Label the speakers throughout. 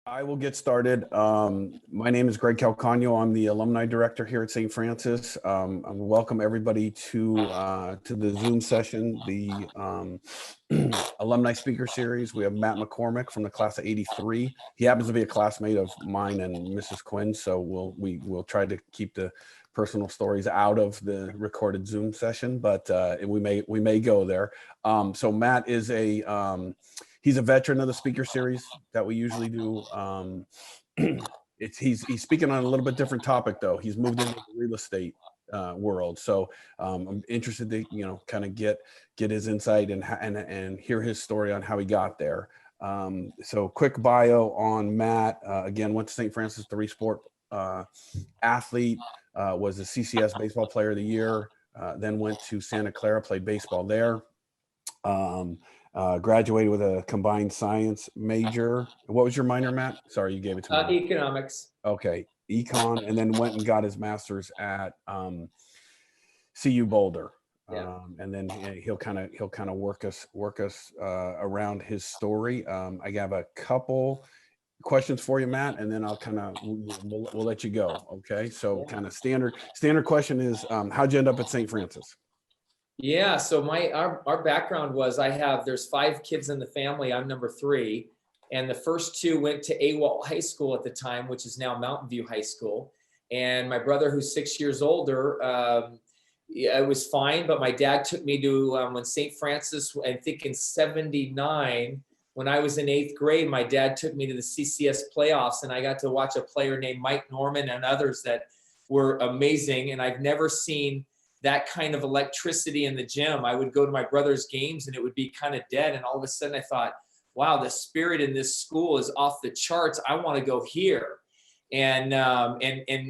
Speaker 1: I will get started. My name is Greg Calcagno. I'm the alumni director here at St. Francis. I welcome everybody to the Zoom session, the alumni speaker series. We have Matt McCormick from the class of '83. He happens to be a classmate of mine and Mrs. Quinn, so we'll try to keep the personal stories out of the recorded Zoom session, but we may go there. So Matt is he's a veteran of the speaker series that we usually do. He's speaking on a little bit different topic though. He's moved into the real estate world, so I'm interested to kind of get his insight and hear his story on how he got there. So quick bio on Matt. Again, went to St. Francis, three-sport athlete. Was a CCS baseball player of the year. Then went to Santa Clara, played baseball there. Graduated with a combined science major. What was your minor, Matt? Sorry, you gave it to me.
Speaker 2: Economics.
Speaker 1: Okay, econ, and then went and got his master's at CU Boulder.
Speaker 2: Yeah.
Speaker 1: And then he'll kind of work us around his story. I have a couple questions for you, Matt, and then I'll kind of we'll let you go. Okay, so kind of standard question is, how'd you end up at St. Francis?
Speaker 2: Yeah, so our background was there's 5 kids in the family. I'm number 3, and the first 2 went to AWOL High School at the time, which is now Mountain View High School. And my brother, who's 6 years older, it was fine, but my dad took me to when St. Francis, I think in '79, when I was in 8th grade, my dad took me to the CCS playoffs, and I got to watch a player named Mike Norman and others that were amazing. And I've never seen that kind of electricity in the gym. I would go to my brother's games and it would be kind of dead. And all of a sudden I thought, wow, the spirit in this school is off the charts. I want to go here. And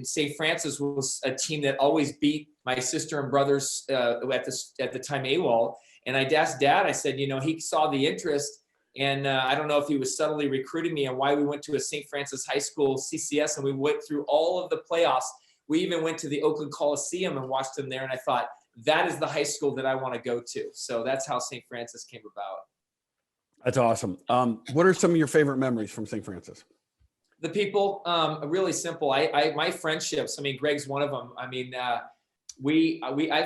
Speaker 2: St. Francis was a team that always beat my sister and brothers at the time AWOL. And I asked Dad, I said, he saw the interest. And I don't know if he was subtly recruiting me and why we went to a St. Francis High School CCS, and we went through all of the playoffs. We even went to the Oakland Coliseum and watched them there. And I thought, that is the high school that I want to go to. So that's how St. Francis came about.
Speaker 1: That's awesome. What are some of your favorite memories from St. Francis?
Speaker 2: The people, really simple. My friendships, Greg's one of them. I've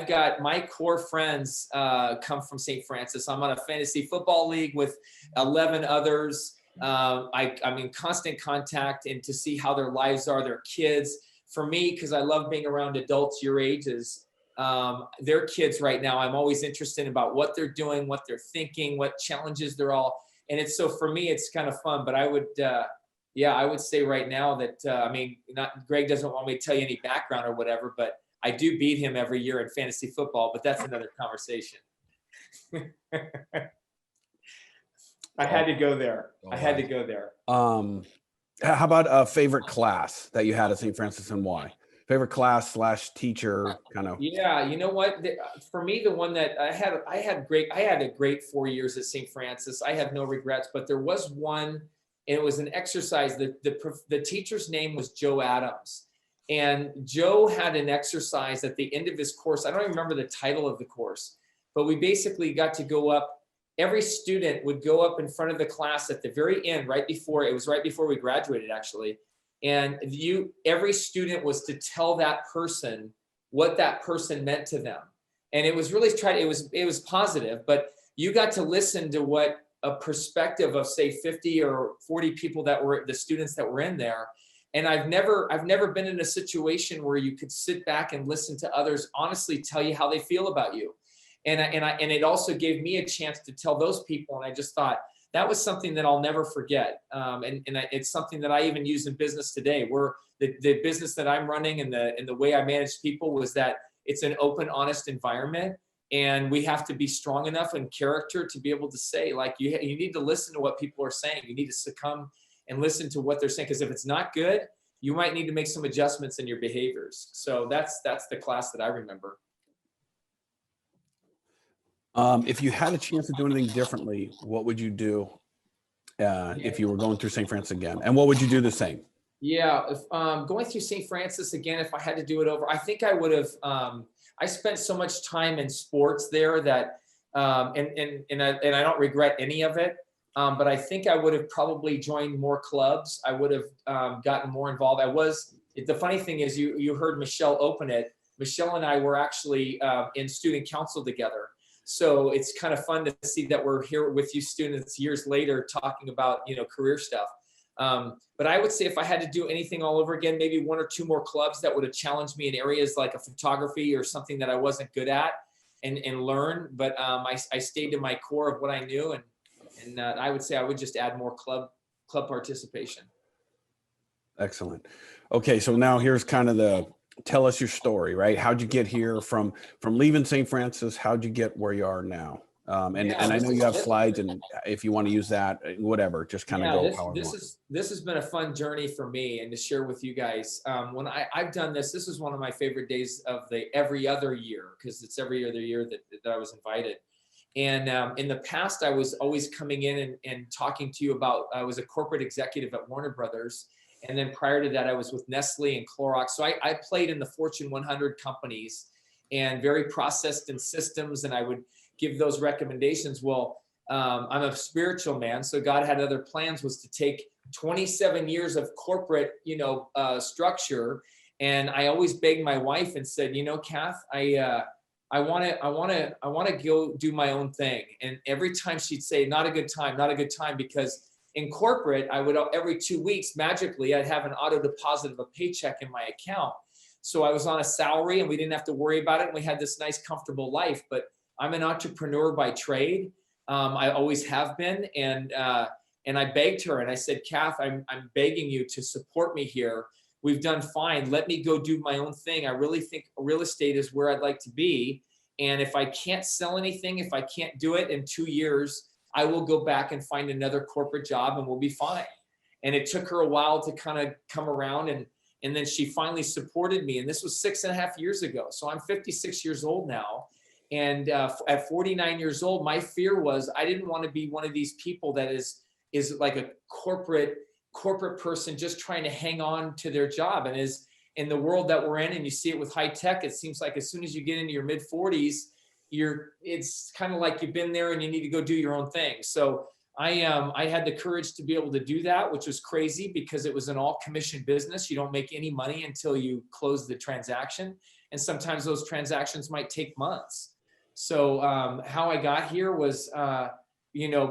Speaker 2: got my core friends come from St. Francis. I'm on a fantasy football league with 11 others. I'm in constant contact, and to see how their lives are, their kids. For me, because I love being around adults your ages, their kids right now, I'm always interested about what they're doing, what they're thinking, what challenges they're all. And so for me, it's kind of fun. But I would say right now that, Greg doesn't want me to tell you any background or whatever, but I do beat him every year in fantasy football, but that's another conversation. I had to go there.
Speaker 1: How about a favorite class that you had at St. Francis, and why? Favorite class / teacher kind of.
Speaker 2: Yeah, you know what? For me, the one that I had a great 4 years at St. Francis. I have no regrets, but there was one, and it was an exercise. The teacher's name was Joe Adams. And Joe had an exercise at the end of his course. I don't even remember the title of the course, but we basically got to go up. Every student would go up in front of the class at the very end, right before we graduated, actually. And every student was to tell that person what that person meant to them. And it was really it was positive, but you got to listen to what a perspective of, say, 50 or 40 people that were the students that were in there. And I've never been in a situation where you could sit back and listen to others honestly tell you how they feel about you. And it also gave me a chance to tell those people. And I just thought that was something that I'll never forget. It's something that I even use in business today, where the business that I'm running and the way I manage people was that it's an open, honest environment. And we have to be strong enough in character to be able to say, like, you need to listen to what people are saying. You need to succumb and listen to what they're saying. Because if it's not good, you might need to make some adjustments in your behaviors. So that's the class that I remember.
Speaker 1: If you had a chance to do anything differently, what would you do if you were going through St. Francis again? And what would you do the same?
Speaker 2: Yeah, if going through St. Francis again, if I had to do it over, I think I would have. I spent so much time in sports there that, and I don't regret any of it. But I think I would have probably joined more clubs. I would have gotten more involved. The funny thing is you heard Michelle open it. Michelle and I were actually in student council together. So it's kind of fun to see that we're here with you students years later talking about, career stuff. But I would say if I had to do anything all over again, maybe one or two more clubs that would have challenged me in areas like a photography or something that I wasn't good at and learn. But I stayed to my core of what I knew. And I would say I would just add more club participation.
Speaker 1: Excellent. Okay, so now here's kind of tell us your story, right? How'd you get here from leaving St. Francis? How'd you get where you are now? And I know you have slides, and if you want to use that, whatever, just kind of go however you want.
Speaker 2: This has been a fun journey for me and to share with you guys. When I've done this is one of my favorite days of every other year, because it's every other year that I was invited. And in the past, I was always coming in and talking to you about, I was a corporate executive at Warner Brothers. And then prior to that, I was with Nestle and Clorox. So I played in the Fortune 100 companies and very processed in systems, and I would give those recommendations. Well, I'm a spiritual man, so God had other plans, was to take 27 years of corporate, structure. And I always begged my wife and said, Kath, I want to go do my own thing. And every time she'd say, not a good time, because in corporate, I would every 2 weeks, magically, I'd have an auto deposit of a paycheck in my account. So I was on a salary and we didn't have to worry about it. And we had this nice, comfortable life. But I'm an entrepreneur by trade. I always have been. And I begged her and I said, Kath, I'm begging you to support me here. We've done fine. Let me go do my own thing. I really think real estate is where I'd like to be. And if I can't sell anything, if I can't do it in 2 years, I will go back and find another corporate job and we'll be fine. And it took her a while to kind of come around, and then she finally supported me. And this was 6.5 years ago. So I'm 56 years old now. And at 49 years old, my fear was I didn't want to be one of these people that is like a corporate person just trying to hang on to their job. And is in the world that we're in, and you see it with high tech, it seems like as soon as you get into your mid 40s, it's kind of like you've been there and you need to go do your own thing. So I had the courage to be able to do that, which was crazy because it was an all commission business. You don't make any money until you close the transaction. And sometimes those transactions might take months. So how I got here was,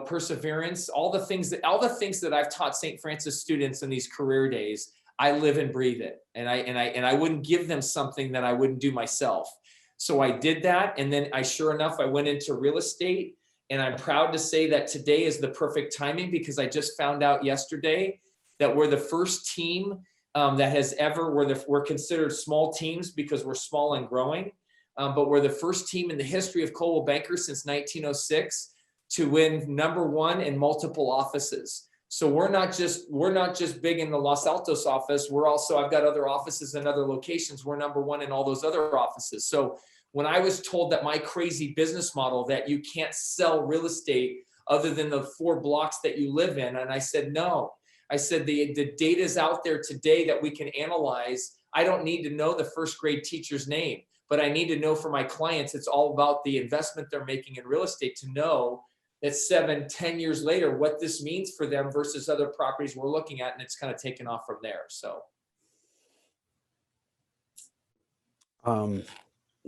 Speaker 2: perseverance, all the things that I've taught St. Francis students in these career days, I live and breathe it. And I wouldn't give them something that I wouldn't do myself. So I did that. And then sure enough, I went into real estate, and I'm proud to say that today is the perfect timing, because I just found out yesterday that we're the first team that has ever, we're considered small teams because we're small and growing. But we're the first team in the history of Coldwell Banker since 1906 to win #1 in multiple offices. So we're not just big in the Los Altos office. I've got other offices in other locations. We're #1 in all those other offices. So when I was told that my crazy business model, that you can't sell real estate other than the 4 blocks that you live in, and I said, no. I said, the data is out there today that we can analyze. I don't need to know the first grade teacher's name, but I need to know for my clients, it's all about the investment they're making in real estate, to know that 7-10 years later, what this means for them versus other properties we're looking at. And it's kind of taken off from there. So.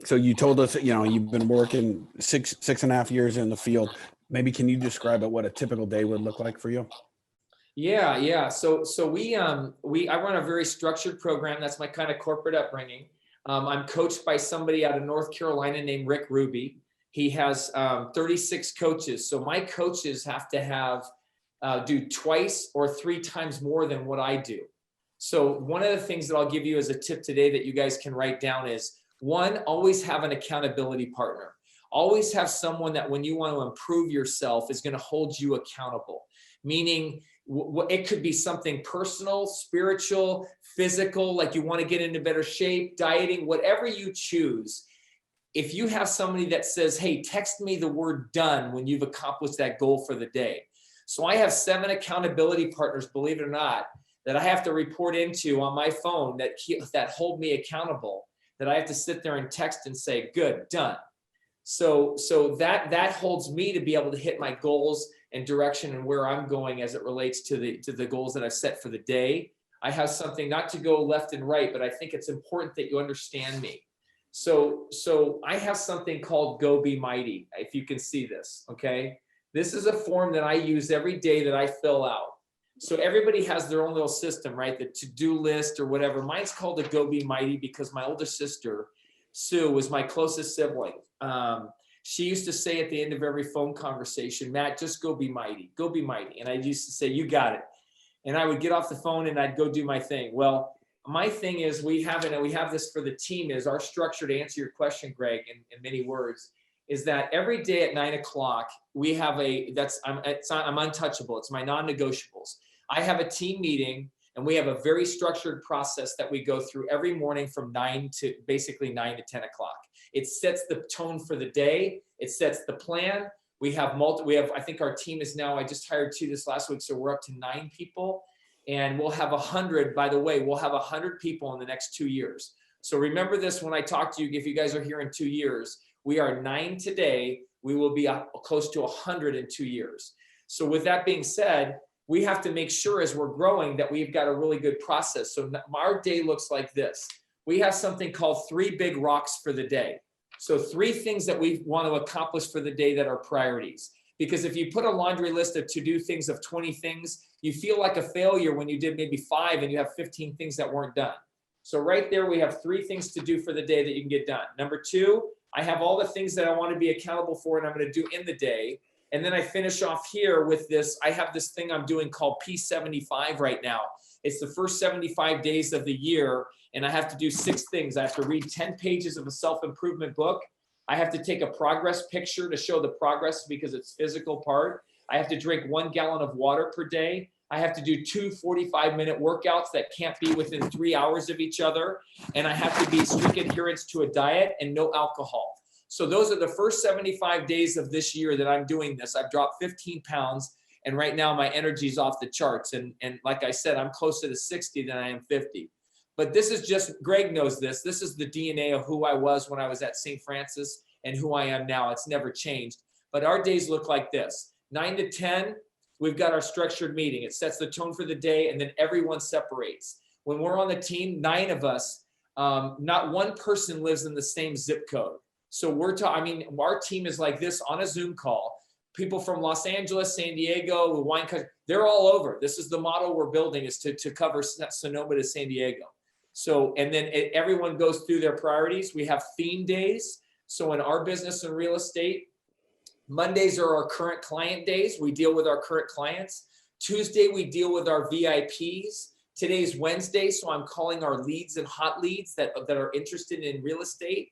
Speaker 1: So you told us, you've been working 6.5 years in the field. Maybe can you describe what a typical day would look like for you?
Speaker 2: Yeah. So I run a very structured program. That's my kind of corporate upbringing. I'm coached by somebody out of North Carolina named Rick Ruby. He has 36 coaches. So my coaches have to do twice or 3 times more than what I do. So one of the things that I'll give you as a tip today that you guys can write down is, 1, always have an accountability partner. Always have someone that when you want to improve yourself is going to hold you accountable. Meaning it could be something personal, spiritual, physical, like you want to get into better shape, dieting, whatever you choose. If you have somebody that says, hey, text me the word done when you've accomplished that goal for the day. So I have 7 accountability partners, believe it or not, that I have to report into on my phone that hold me accountable, that I have to sit there and text and say, good, done. So that holds me to be able to hit my goals and direction and where I'm going as it relates to the goals that I've set for the day. I have something, not to go left and right, but I think it's important that you understand me. So I have something called Go Be Mighty, if you can see this, okay? This is a form that I use every day that I fill out. So everybody has their own little system, right? The to-do list or whatever. Mine's called a Go Be Mighty because my older sister, Sue, was my closest sibling. She used to say at the end of every phone conversation, Matt, just go be mighty, go be mighty. And I used to say, you got it. And I would get off the phone and I'd go do my thing. Well, my thing is we have this for the team, is our structure, to answer your question, Greg, in many words, is that every day at 9 o'clock, we have I'm untouchable. It's my non-negotiables. I have a team meeting and we have a very structured process that we go through every morning from 9 to 10 o'clock. It sets the tone for the day. It sets the plan. We have, I think our team is now, I just hired 2 this last week, so we're up to 9 people. And we'll have 100, by the way, we'll have 100 people in the next 2 years. So remember this when I talk to you, if you guys are here in 2 years, we are 9 today. We will be close to 100 in 2 years. So with that being said, we have to make sure as we're growing that we've got a really good process. So our day looks like this. We have something called 3 big rocks for the day. So 3 things that we want to accomplish for the day that are priorities. Because if you put a laundry list of to-do things of 20 things, you feel like a failure when you did maybe 5 and you have 15 things that weren't done. So right there, we have 3 things to do for the day that you can get done. Number 2, I have all the things that I want to be accountable for and I'm going to do in the day. And then I finish off here with this. I have this thing I'm doing called P75 right now. It's the first 75 days of the year. And I have to do 6 things. I have to read 10 pages of a self-improvement book. I have to take a progress picture to show the progress because it's physical part. I have to drink 1 gallon of water per day. I have to do 2 45-minute workouts that can't be within 3 hours of each other. And I have to be strict adherence to a diet and no alcohol. So those are the first 75 days of this year that I'm doing this. I've dropped 15 pounds and right now my energy is off the charts. And like I said, I'm closer to 60 than I am 50. But this is just, Greg knows this. This is the DNA of who I was when I was at St. Francis and who I am now. It's never changed. But our days look like this. 9 to 10, we've got our structured meeting. It sets the tone for the day and then everyone separates. When we're on the team, 9 of us, not one person lives in the same zip code. So our team is like this on a Zoom call. People from Los Angeles, San Diego, wine country, they're all over. This is the model we're building, is to cover Sonoma to San Diego. So, and then everyone goes through their priorities. We have theme days. So in our business and real estate, Mondays are our current client days. We deal with our current clients. Tuesday, we deal with our VIPs. Today's Wednesday, so I'm calling our leads and hot leads that are interested in real estate.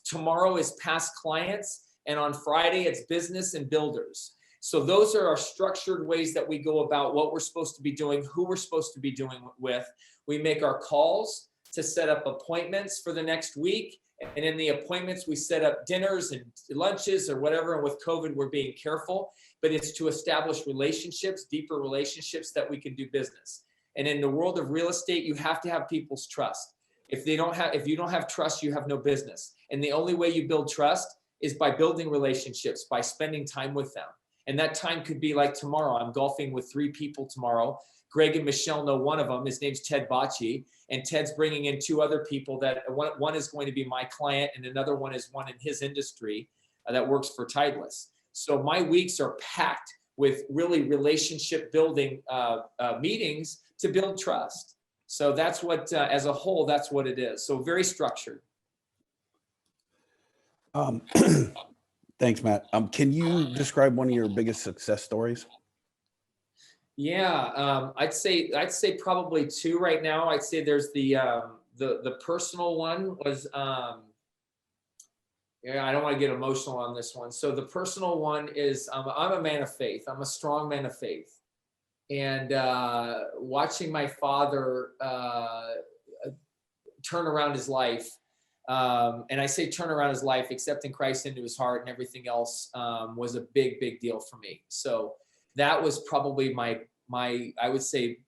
Speaker 2: Tomorrow is past clients. And on Friday, it's business and builders. So those are our structured ways that we go about what we're supposed to be doing, who we're supposed to be doing with. We make our calls to set up appointments for the next week. And in the appointments, we set up dinners and lunches or whatever. And with COVID, we're being careful. But it's to establish relationships, deeper relationships that we can do business. And in the world of real estate, you have to have people's trust. If you don't have trust, you have no business. And the only way you build trust is by building relationships, by spending time with them. And that time could be like tomorrow. I'm golfing with 3 people tomorrow. Greg and Michelle know one of them. His name's Ted Bocci. And Ted's bringing in 2 other people that one is going to be my client and another one is one in his industry that works for Titleist. So my weeks are packed with really relationship building meetings to build trust. So that's what, as a whole, that's what it is. So very structured.
Speaker 1: Thanks, Matt. Can you describe one of your biggest success stories?
Speaker 2: Yeah, I'd say probably 2 right now. I'd say there's the personal one was, yeah, I don't want to get emotional on this one. So the personal one is, I'm a man of faith. I'm a strong man of faith. And watching my father turn around his life, and I say turn around his life, accepting Christ into his heart and everything else, was a big, big deal for me. So that was probably my I would say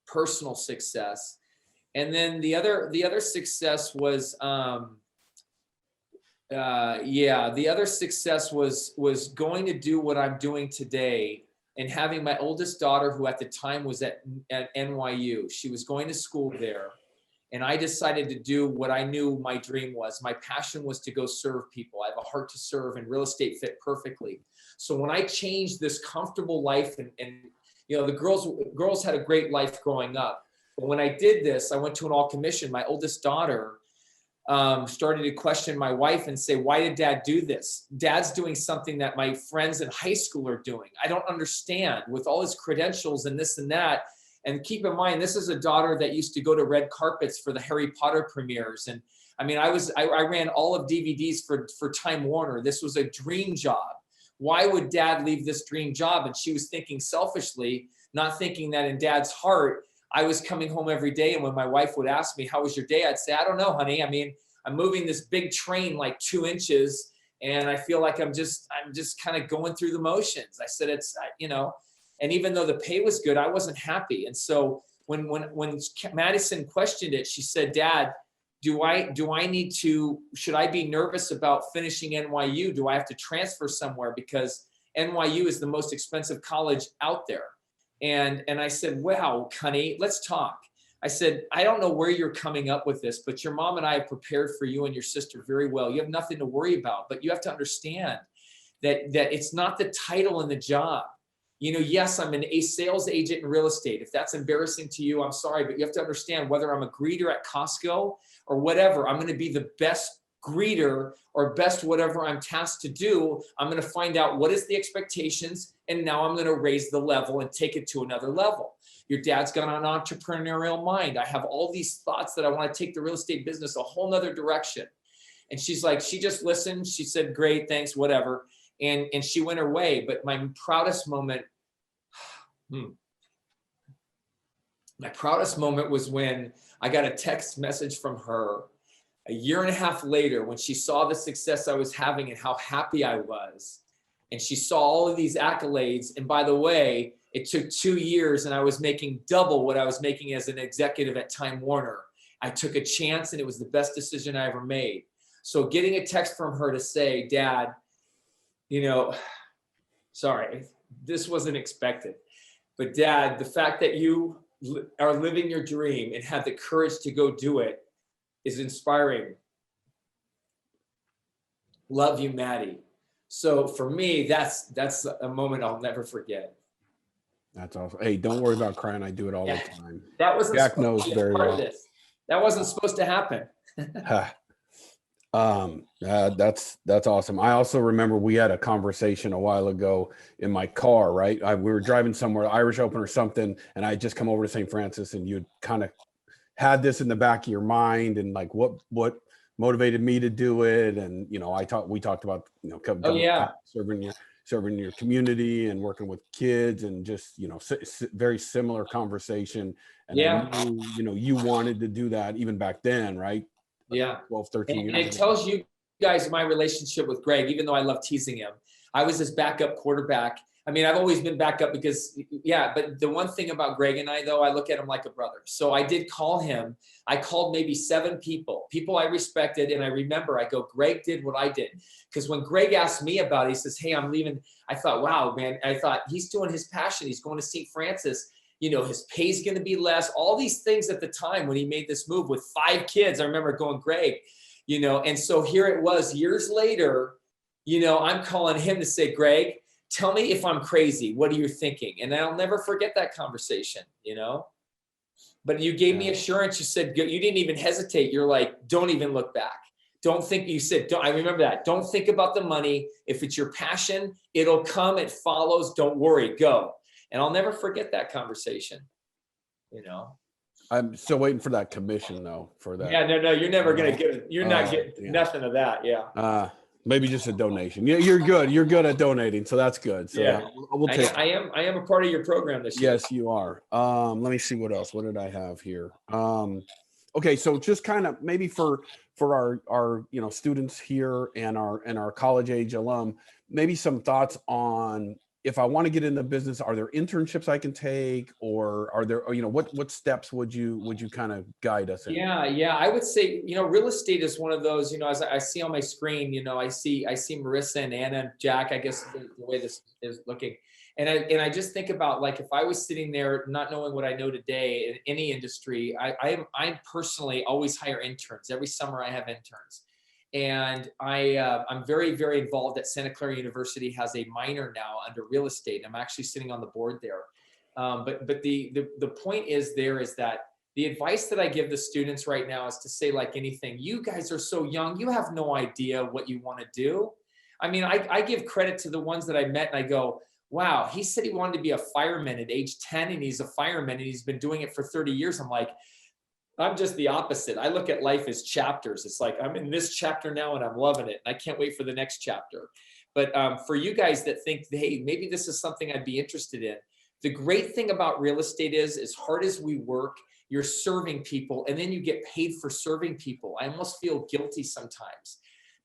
Speaker 2: personal success. And then the other success was the other success was going to do what I'm doing today and having my oldest daughter, who at the time was at NYU, she was going to school there. And I decided to do what I knew my dream was. My passion was to go serve people. I have a heart to serve, and real estate fit perfectly. So when I changed this comfortable life, and you know, the girls had a great life growing up. But when I did this, I went to an all commission. My oldest daughter started to question my wife and say, why did dad do this? Dad's doing something that my friends in high school are doing. I don't understand, with all his credentials and this and that. And keep in mind, this is a daughter that used to go to red carpets for the Harry Potter premieres. And I mean, I ran all of DVDs for Time Warner. This was a dream job. Why would dad leave this dream job? And she was thinking selfishly, not thinking that in dad's heart, I was coming home every day. And when my wife would ask me, how was your day? I'd say, I don't know, honey. I mean, I'm moving this big train like 2 inches, and I feel like I'm just kind of going through the motions. I said, it's, you know, and even though the pay was good, I wasn't happy. And so when Madison questioned it, she said, Dad, do I need to, should I be nervous about finishing NYU? Do I have to transfer somewhere? Because NYU is the most expensive college out there. And I said, wow, honey, let's talk. I said, I don't know where you're coming up with this, but your mom and I have prepared for you and your sister very well. You have nothing to worry about, but you have to understand that it's not the title and the job. You know, yes, I'm a sales agent in real estate. If that's embarrassing to you, I'm sorry, but you have to understand, whether I'm a greeter at Costco or whatever, I'm going to be the best greeter or best whatever I'm tasked to do. I'm going to find out what is the expectations, and now I'm going to raise the level and take it to another level. Your dad's got an entrepreneurial mind. I have all these thoughts that I want to take the real estate business a whole nother direction. And she's like, she just listened. She said, great, thanks, whatever. And she went her way. But my proudest moment, was when I got a text message from her a year and a half later, when she saw the success I was having and how happy I was. And she saw all of these accolades. And by the way, it took 2 years, and I was making double what I was making as an executive at Time Warner. I took a chance, and it was the best decision I ever made. So getting a text from her to say, Dad, you know, sorry, this wasn't expected. But Dad, the fact that you are living your dream and have the courage to go do it is inspiring. Love you, Maddie. So for me, that's a moment I'll never forget.
Speaker 1: That's awesome. Hey, don't worry about crying. I do it all the time.
Speaker 2: That wasn't
Speaker 1: Jack knows very well.
Speaker 2: That wasn't supposed to happen.
Speaker 1: That's awesome. I also remember we had a conversation a while ago in my car, right? We were driving somewhere, Irish Open or something, and I had just come over to St. Francis, and you'd kind of had this in the back of your mind, and like what motivated me to do it. And, you know, we talked about, you know, serving your community and working with kids, and just, you know, very similar conversation. And I knew, you know, you wanted to do that even back then, right?
Speaker 2: Yeah.
Speaker 1: 12, 13 years.
Speaker 2: And it tells you guys my relationship with Greg, even though I love teasing him. I was his backup quarterback. I mean, I've always been backup because, but the one thing about Greg and I, though, I look at him like a brother. So I did call him. I called maybe 7 people I respected. And I remember, I go, Greg did what I did. Because when Greg asked me about it, he says, hey, I'm leaving. I thought, wow, man. I thought, he's doing his passion. He's going to St. Francis. You know, his pay's going to be less. All these things at the time when he made this move with 5 kids, I remember going, Greg, you know, and so here it was years later, you know, I'm calling him to say, Greg, tell me if I'm crazy. What are you thinking? And I'll never forget that conversation, you know, but you gave me assurance. You said, you didn't even hesitate. You're like, don't even look back. Don't think, you said, I remember that. Don't think about the money. If it's your passion, it'll come, it follows. Don't worry, go. And I'll never forget that conversation, you know. I'm
Speaker 1: still waiting for that commission, though, for that.
Speaker 2: Yeah, no, you're never going to get it. You're not getting nothing of that,
Speaker 1: maybe just a donation. Yeah, you're good. You're good at donating, so that's good. So we'll take
Speaker 2: I am a part of your program this year.
Speaker 1: Yes, you are. Let me see what else. What did I have here? Okay, so just kind of maybe for our you know, students here and our college age alum, maybe some thoughts on, if I want to get into business, are there internships I can take, or are there, you know, what steps would you kind of guide us in?
Speaker 2: Yeah. I would say, you know, real estate is one of those, you know, as I see on my screen, you know, I see Marissa and Anna and Jack, I guess the way this is looking. And I just think about, like, if I was sitting there not knowing what I know today in any industry, I personally always hire interns. Every summer I have interns. And I'm very, very involved at Santa Clara University, has a minor now under real estate. I'm actually sitting on the board there. But the point is that the advice that I give the students right now is to say, like anything, you guys are so young, you have no idea what you want to do. I mean, I give credit to the ones that I met and I go, wow, he said he wanted to be a fireman at age 10 and he's a fireman and he's been doing it for 30 years. I'm like, I'm just the opposite. I look at life as chapters. It's like, I'm in this chapter now and I'm loving it. And I can't wait for the next chapter. But for you guys that think, hey, maybe this is something I'd be interested in. The great thing about real estate is, as hard as we work, you're serving people and then you get paid for serving people. I almost feel guilty sometimes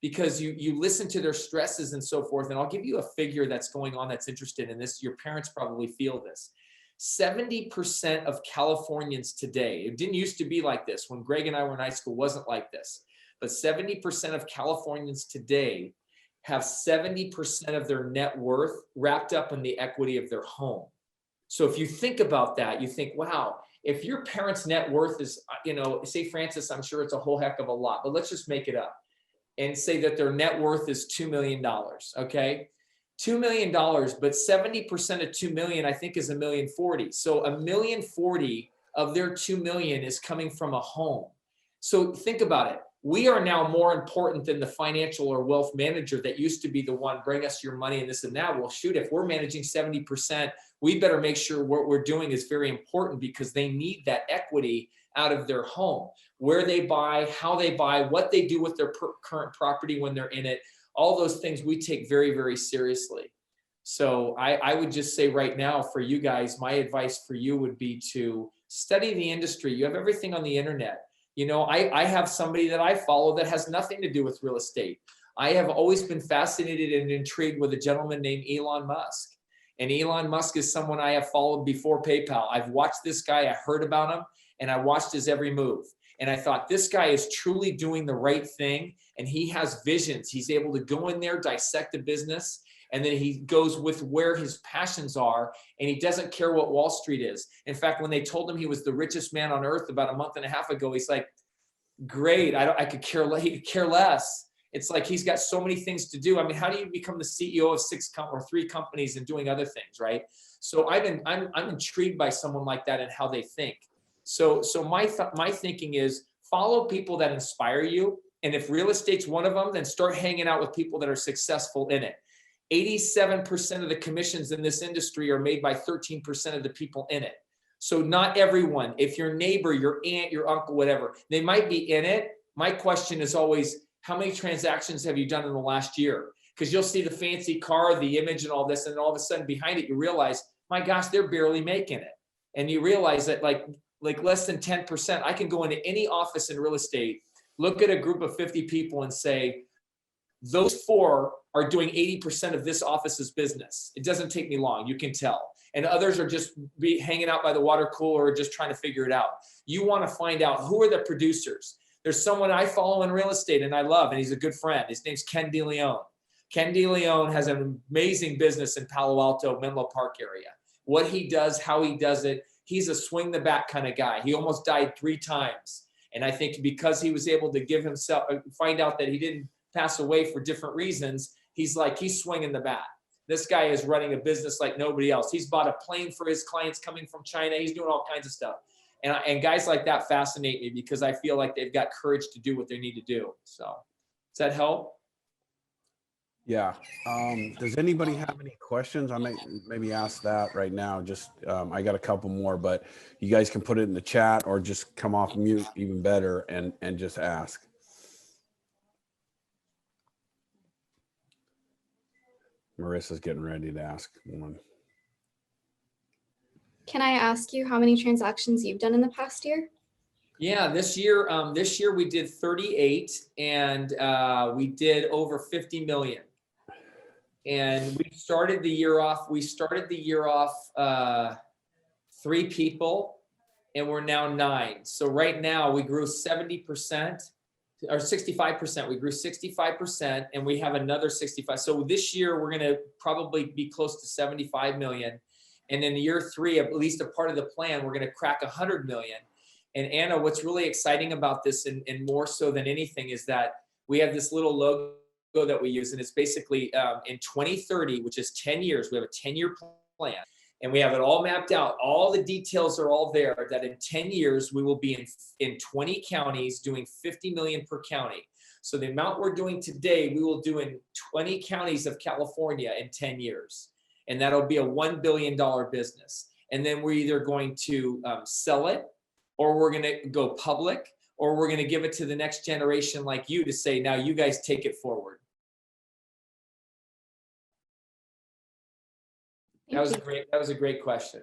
Speaker 2: because you listen to their stresses and so forth. And I'll give you a figure that's going on that's interested in this. Your parents probably feel this. 70% of Californians today, it didn't used to be like this. When Greg and I were in high school, it wasn't like this. But 70% of Californians today have 70% of their net worth wrapped up in the equity of their home. So if you think about that, you think, wow, if your parents' net worth is, say Francis, I'm sure it's a whole heck of a lot, but let's just make it up and say that their net worth is $2 million, okay? $2 million, but 70% of 2 million, I think, is $1,040,000. So $1,040,000 of their 2 million is coming from a home. So think about it. We are now more important than the financial or wealth manager that used to be the one, bring us your money and this and that. Well, shoot, if we're managing 70%, we better make sure what we're doing is very important because they need that equity out of their home, where they buy, how they buy, what they do with their current property when they're in it. All those things we take very, very seriously. So I would just say right now for you guys, my advice for you would be to study the industry. You have everything on the internet. I have somebody that I follow that has nothing to do with real estate. I have always been fascinated and intrigued with a gentleman named Elon Musk. And Elon Musk is someone I have followed before PayPal. I've watched this guy, I heard about him, and I watched his every move. And I thought, this guy is truly doing the right thing, and he has visions. He's able to go in there, dissect the business, and then he goes with where his passions are, and he doesn't care what Wall Street is. In fact, when they told him he was the richest man on earth about a month and a half ago, he's like, great, I could care less. It's like he's got so many things to do. I mean, how do you become the CEO of 3 companies and doing other things, right? So I'm intrigued by someone like that and how they think. So my thinking is follow people that inspire you. And if real estate's one of them, then start hanging out with people that are successful in it. 87% of the commissions in this industry are made by 13% of the people in it. So not everyone, if your neighbor, your aunt, your uncle, whatever, they might be in it. My question is always, how many transactions have you done in the last year? Because you'll see the fancy car, the image and all this, and all of a sudden behind it, you realize, my gosh, they're barely making it. And you realize that like less than 10%, I can go into any office in real estate, look at a group of 50 people and say, those 4 are doing 80% of this office's business. It doesn't take me long, you can tell. And others are just hanging out by the water cooler or just trying to figure it out. You want to find out who are the producers. There's someone I follow in real estate and I love, and he's a good friend. His name's Ken DeLeon. Ken DeLeon has an amazing business in Palo Alto, Menlo Park area. What he does, how he does it, he's a swing the bat kind of guy. He almost died 3 times. And I think because he was able to find out that he didn't pass away for different reasons, he's swinging the bat. This guy is running a business like nobody else. He's bought a plane for his clients coming from China. He's doing all kinds of stuff. And guys like that fascinate me because I feel like they've got courage to do what they need to do. So does that help?
Speaker 1: Yeah. Does anybody have any questions? I might maybe ask that right now. Just I got a couple more, but you guys can put it in the chat or just come off mute, even better, and just ask. Marissa's getting ready to ask one.
Speaker 3: Can I ask you how many transactions you've done in the past year?
Speaker 2: Yeah, this year we did 38 and we did over 50 million. And we started the year off 3 people and we're now 9. So right now we grew 70%. or 65%. We grew 65% and we have another 65. So this year we're going to probably be close to 75 million. And in year 3, at least a part of the plan, we're going to crack 100 million. And Anna, what's really exciting about this, and more so than anything, is that we have this little logo that we use, and it's basically in 2030, which is 10 years. We have a 10-year plan, and we have it all mapped out. All the details are all there, that in 10 years, we will be in 20 counties doing 50 million per county. So the amount we're doing today, we will do in 20 counties of California in 10 years. And that'll be a $1 billion business. And then we're either going to sell it, or we're going to go public, or we're going to give it to the next generation like you to say, now you guys take it forward. That was a great question.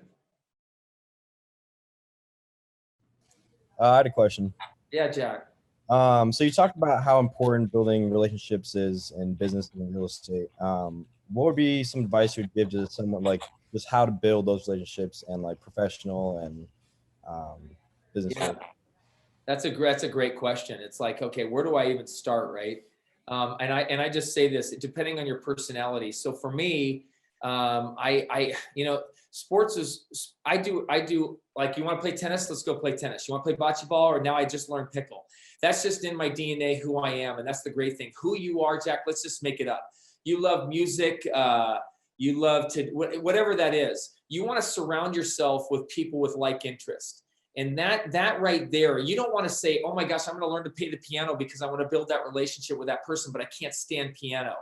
Speaker 4: I had a question.
Speaker 2: Yeah, Jack.
Speaker 4: So you talked about how important building relationships is in business and real estate. What would be some advice you'd give to someone, like just how to build those relationships and like professional and business?
Speaker 2: Yeah. That's a great question. It's like, okay, where do I even start, right? And I just say this, depending on your personality. So for me, sports is, I do like, you want to play tennis? Let's go play tennis. You want to play bocce ball? Or now I just learned pickle. That's just in my DNA, who I am. And that's the great thing. Who you are, Jack, let's just make it up. You love music. You love to, whatever that is, you want to surround yourself with people with like interest. And that right there, you don't want to say, oh my gosh, I'm going to learn to play the piano because I want to build that relationship with that person, but I can't stand piano.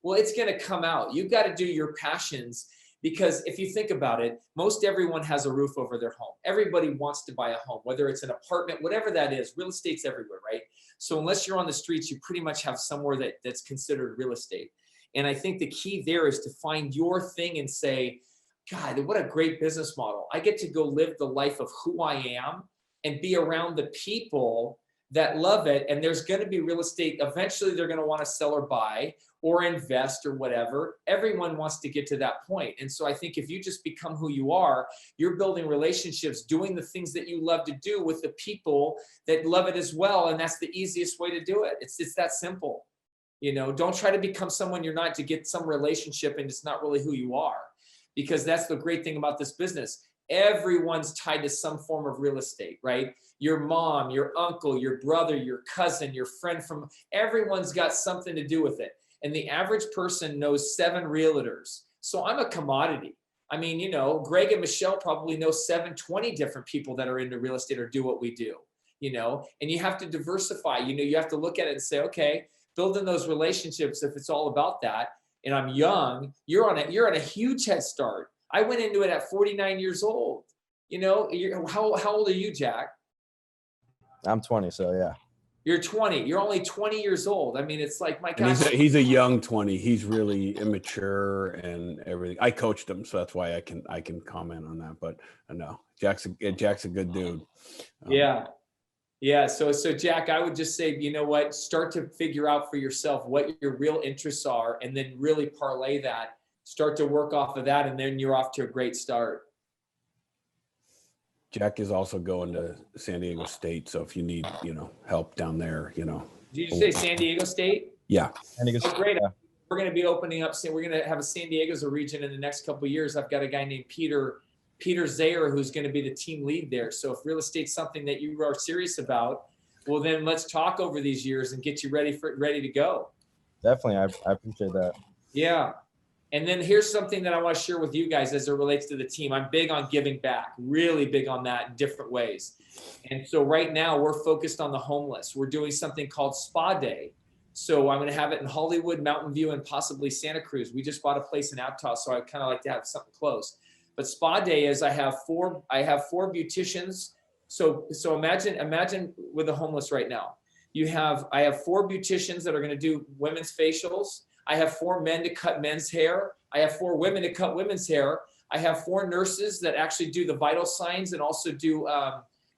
Speaker 2: Well, it's going to come out. You've got to do your passions, because if you think about it, most everyone has a roof over their home. Everybody wants to buy a home, whether it's an apartment, whatever that is. Real estate's everywhere, right? So unless you're on the streets, you pretty much have somewhere that's considered real estate. And I think the key there is to find your thing and say, God, what a great business model. I get to go live the life of who I am and be around the people that love it. And there's going to be real estate. Eventually, they're going to want to sell or buy or invest or whatever. Everyone wants to get to that point. And so I think if you just become who you are, you're building relationships, doing the things that you love to do with the people that love it as well. And that's the easiest way to do it. It's that simple. You know, don't try to become someone you're not to get some relationship and it's not really who you are. Because that's the great thing about this business. Everyone's tied to some form of real estate, right? Your mom, your uncle, your brother, your cousin, your friend everyone's got something to do with it. And the average person knows 7 realtors. So I'm a commodity. I mean, you know, Greg and Michelle probably know 20 different people that are into real estate or do what we do, you know, and you have to diversify. You know, you have to look at it and say, okay, building those relationships, if it's all about that, and I'm young, you're on a huge head start. I went into it at 49 years old. You know, how old are you, Jack?
Speaker 4: I'm 20, so yeah.
Speaker 2: You're 20. You're only 20 years old. I mean, it's like, my gosh.
Speaker 1: He's a young 20. He's really immature and everything. I coached him, so that's why I can comment on that. But no, Jack's a good dude.
Speaker 2: Yeah. Yeah. So Jack, I would just say, you know what, start to figure out for yourself what your real interests are, and then really parlay that, start to work off of that. And then you're off to a great start.
Speaker 1: Jack is also going to San Diego State. So if you need, help down there,
Speaker 2: Did you say San Diego State?
Speaker 1: Yeah.
Speaker 2: Oh, great. Yeah. We're going to be opening up. We're going to have a San Diego as a region in the next couple of years. I've got a guy named Peter Zayer, who's going to be the team lead there. So if real estate's something that you are serious about, well, then let's talk over these years and get you ready to go.
Speaker 4: Definitely. I appreciate that.
Speaker 2: Yeah. And then here's something that I want to share with you guys as it relates to the team. I'm big on giving back, really big on that in different ways. And so right now we're focused on the homeless. We're doing something called Spa Day. So I'm going to have it in Hollywood, Mountain View, and possibly Santa Cruz. We just bought a place in Aptos, so I kind of like to have something close. But Spa Day is I have four beauticians. So imagine with the homeless right now. I have 4 beauticians that are going to do women's facials. I have 4 men to cut men's hair. I have 4 women to cut women's hair. I have 4 nurses that actually do the vital signs and also do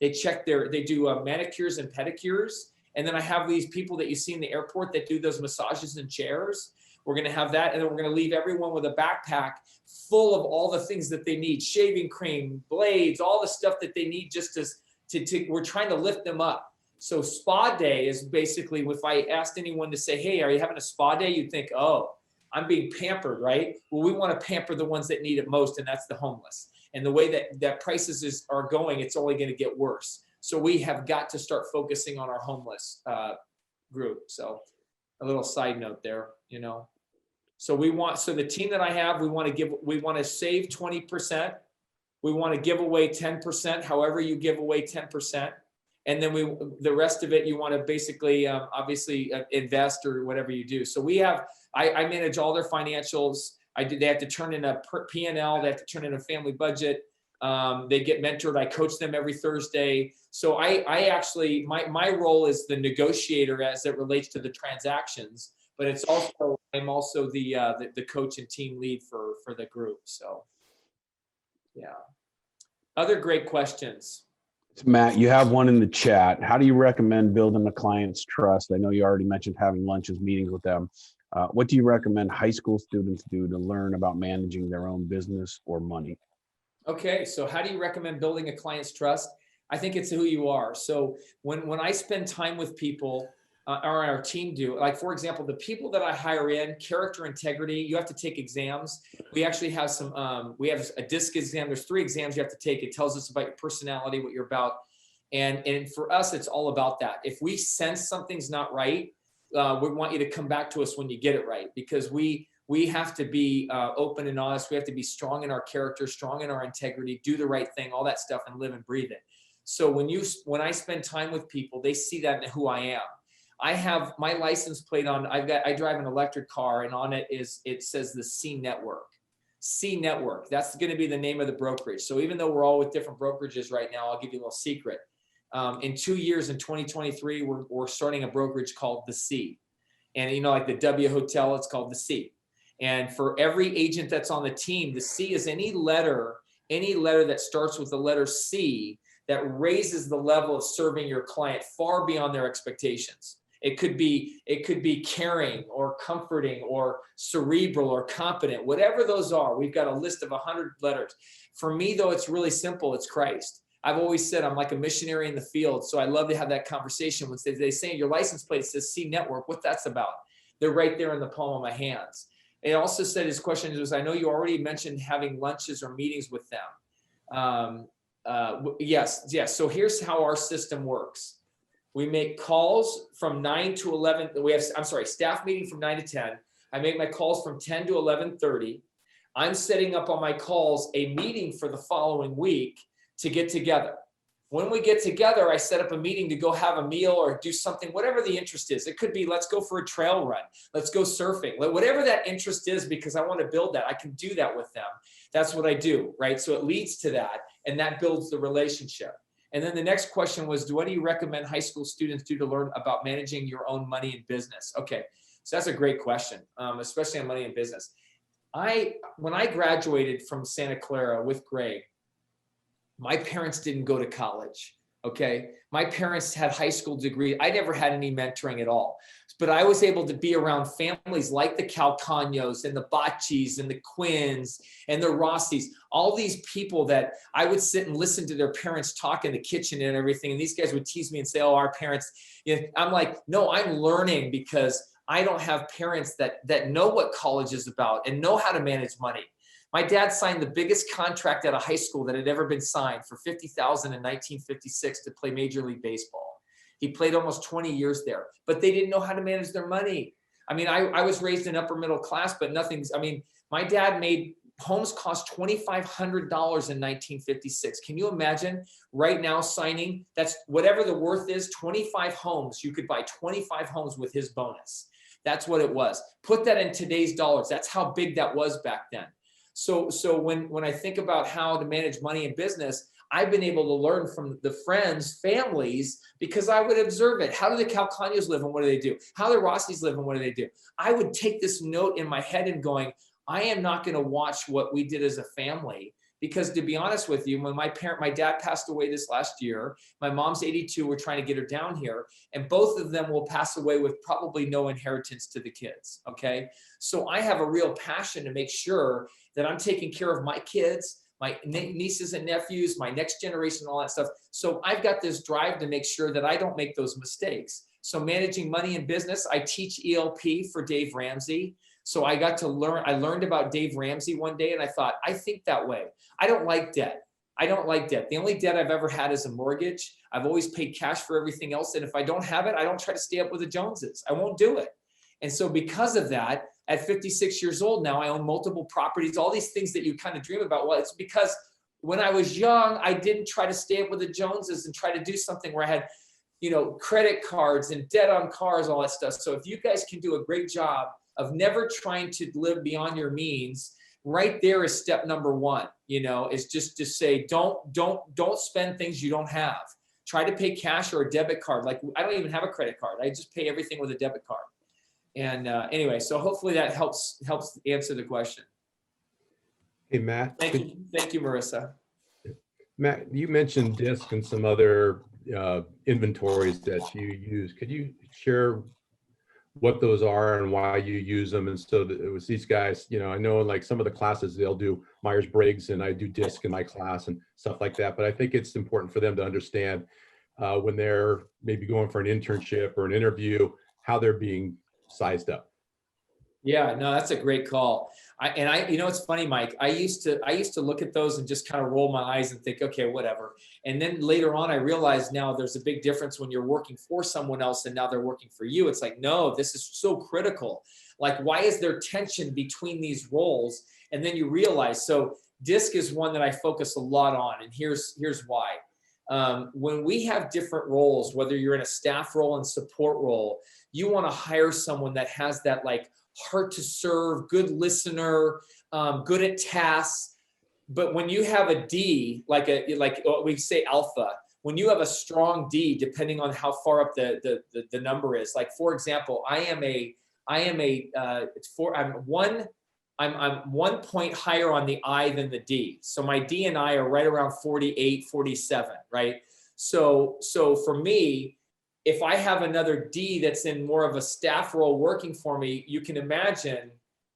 Speaker 2: they do manicures and pedicures. And then I have these people that you see in the airport that do those massages and chairs. We're going to have that, and then we're going to leave everyone with a backpack full of all the things that they need: shaving cream, blades, all the stuff that they need just to we're trying to lift them up So spa day is basically, if I asked anyone to say, hey, are you having a spa day? You'd think, oh, I'm being pampered, right? Well, we want to pamper the ones that need it most, and that's the homeless. And the way that prices are going, it's only going to get worse. So we have got to start focusing on our homeless group. So a little side note there, you know. So the team that I have, we want to save 20%. We want to give away 10%, however you give away 10%. And then the rest of it, you want to basically, obviously invest or whatever you do. So I manage all their financials. They have to turn in a P&L. They have to turn in a family budget. They get mentored. I coach them every Thursday. So I actually, my role is the negotiator as it relates to the transactions, but I'm also the coach and team lead for the group. So yeah. Other great questions.
Speaker 1: Matt, you have one in the chat. How do you recommend building a client's trust? I know you already mentioned having lunches, meetings with them. What do you recommend high school students do to learn about managing their own business or money?
Speaker 2: Okay, so how do you recommend building a client's trust? I think it's who you are. So when I spend time with people, or our team do, like for example, the people that I hire in, character integrity, you have to take exams. We actually have we have a DISC exam. There's 3 exams you have to take. It tells us about your personality, what you're about. And for us, it's all about that. If we sense something's not right, we want you to come back to us when you get it right, because we have to be open and honest. We have to be strong in our character, strong in our integrity, do the right thing, all that stuff, and live and breathe it. So when I spend time with people, they see that in who I am. I have my license plate on. I drive an electric car, and on it says the C Network. C Network. That's going to be the name of the brokerage. So even though we're all with different brokerages right now, I'll give you a little secret. In 2 years, in 2023, we're starting a brokerage called the C, and you know, like the W Hotel, it's called the C. And for every agent that's on the team, the C is any letter that starts with the letter C that raises the level of serving your client far beyond their expectations. It could be caring or comforting or cerebral or competent, whatever those are. We've got a list of 100 letters. For me, though, it's really simple. It's Christ. I've always said I'm like a missionary in the field. So I love to have that conversation when they say your license plate says C Network, what that's about. They're right there in the palm of my hands. It also said, his question was, I know you already mentioned having lunches or meetings with them. Yes. So here's how our system works. We make calls from 9 to 11. Staff meeting from 9 to 10. I make my calls from 10 to 11:30. I'm setting up on my calls a meeting for the following week to get together. When we get together, I set up a meeting to go have a meal or do something, whatever the interest is. It could be, let's go for a trail run. Let's go surfing. Whatever that interest is, because I want to build that. I can do that with them. That's what I do, right? So it leads to that, and that builds the relationship. And then the next question was, what do you recommend high school students do to learn about managing your own money and business? Okay, so that's a great question, especially on money and business. When I graduated from Santa Clara with Greg, my parents didn't go to college, okay? My parents had high school degrees. I never had any mentoring at all. But I was able to be around families like the Calcanos and the Baccis and the Quinns and the Rossis, all these people that I would sit and listen to their parents talk in the kitchen and everything. And these guys would tease me and say, oh, our parents, you know, I'm like, no, I'm learning because I don't have parents that know what college is about and know how to manage money. My dad signed the biggest contract out of high school that had ever been signed for $50,000 in 1956 to play Major League Baseball. He played almost 20 years there, but they didn't know how to manage their money. I mean, I was raised in upper middle class, but my dad made homes cost $2,500 in 1956. Can you imagine right now signing? That's whatever the worth is, 25 homes. You could buy 25 homes with his bonus. That's what it was. Put that in today's dollars. That's how big that was back then. So when I think about how to manage money in business, I've been able to learn from the friends, families, because I would observe it. How do the Calcanos live and what do they do? How do the Rossis live and what do they do? I would take this note in my head and going, I am not going to watch what we did as a family, because to be honest with you, when my dad passed away this last year, my mom's 82, we're trying to get her down here, and both of them will pass away with probably no inheritance to the kids, okay? So I have a real passion to make sure that I'm taking care of my kids, my nieces and nephews, my next generation, all that stuff. So I've got this drive to make sure that I don't make those mistakes. So managing money in business, I teach ELP for Dave Ramsey. So I got to learn, I learned about Dave Ramsey one day and I thought, I think that way. I don't like debt. I don't like debt. The only debt I've ever had is a mortgage. I've always paid cash for everything else. And if I don't have it, I don't try to stay up with the Joneses. I won't do it. And so because of that, at 56 years old now, I own multiple properties, all these things that you kind of dream about. Well, it's because when I was young, I didn't try to stay up with the Joneses and try to do something where I had, you know, credit cards and debt on cars, all that stuff. So if you guys can do a great job of never trying to live beyond your means, right there is step number one, you know, is just to say, don't spend things you don't have. Try to pay cash or a debit card. Like I don't even have a credit card. I just pay everything with a debit card. And anyway, so hopefully that helps answer the question.
Speaker 5: Hey, Matt.
Speaker 2: Thank you, Marissa.
Speaker 5: Matt, you mentioned DISC and some other inventories that you use. Could you share what those are and why you use them? And so it was these guys, you know, I know like some of the classes, they'll do Myers-Briggs and I do DISC in my class and stuff like that. But I think it's important for them to understand when they're maybe going for an internship or an interview, how they're being sized up.
Speaker 2: Yeah, no, that's a great call. You know, it's funny, Mike, I used to look at those and just kind of roll my eyes and think, okay, whatever. And then later on, I realized now there's a big difference when you're working for someone else and now they're working for you. It's like, no, this is so critical. Like, why is there tension between these roles? And then you realize, so DISC is one that I focus a lot on. And here's why. When we have different roles, whether you're in a staff role and support role, you want to hire someone that has that like heart to serve, good listener, good at tasks. But when you have a D, like we say alpha, when you have a strong D, depending on how far up the number is, like for example, I'm 1 point higher on the I than the D. So my D and I are right around 48, 47, right? So for me, if I have another D that's in more of a staff role working for me, you can imagine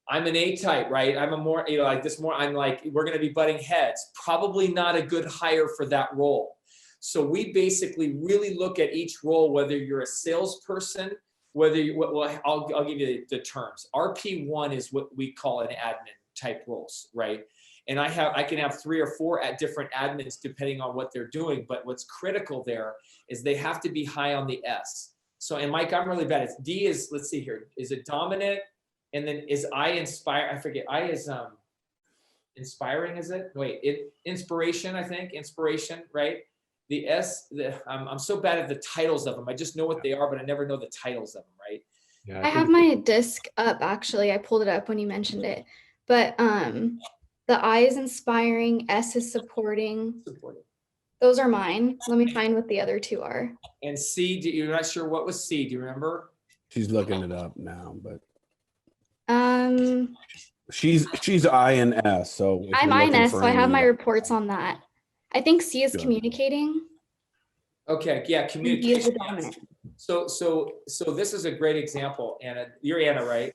Speaker 2: I'm an A type, right? I'm a more, you know, like this more, I'm like, we're going to be butting heads. Probably not a good hire for that role. So we basically really look at each role, whether you're a salesperson, whether you, well, I'll give you the terms. RP1 is what we call an admin type roles, right? And I can have 3 or 4 at different admins depending on what they're doing. But what's critical there is they have to be high on the S. So, and Mike, I'm really bad. It's D is, let's see here. Is it dominant? And then is I inspire? I forget. I is inspiring, is it? Wait, inspiration, I think. Inspiration, right? The S, I'm so bad at the titles of them. I just know what they are, but I never know the titles of them, right?
Speaker 5: Yeah,
Speaker 3: I have my DISC up, actually. I pulled it up when you mentioned it. But the I is inspiring, S is supporting. Those are mine. Let me find what the other 2 are.
Speaker 2: And C, you're not sure what was C. Do you remember?
Speaker 1: She's looking it up now, but
Speaker 3: I'm
Speaker 1: she's I and S. So if you're looking
Speaker 3: INS,
Speaker 1: for
Speaker 3: so I have
Speaker 1: any-
Speaker 3: my reports on that. I think C is
Speaker 1: Good.
Speaker 3: communicating.
Speaker 2: Okay, yeah,
Speaker 3: D is the
Speaker 2: communication.
Speaker 3: dominant.
Speaker 2: So this is a great example, Anna. You're Anna, right?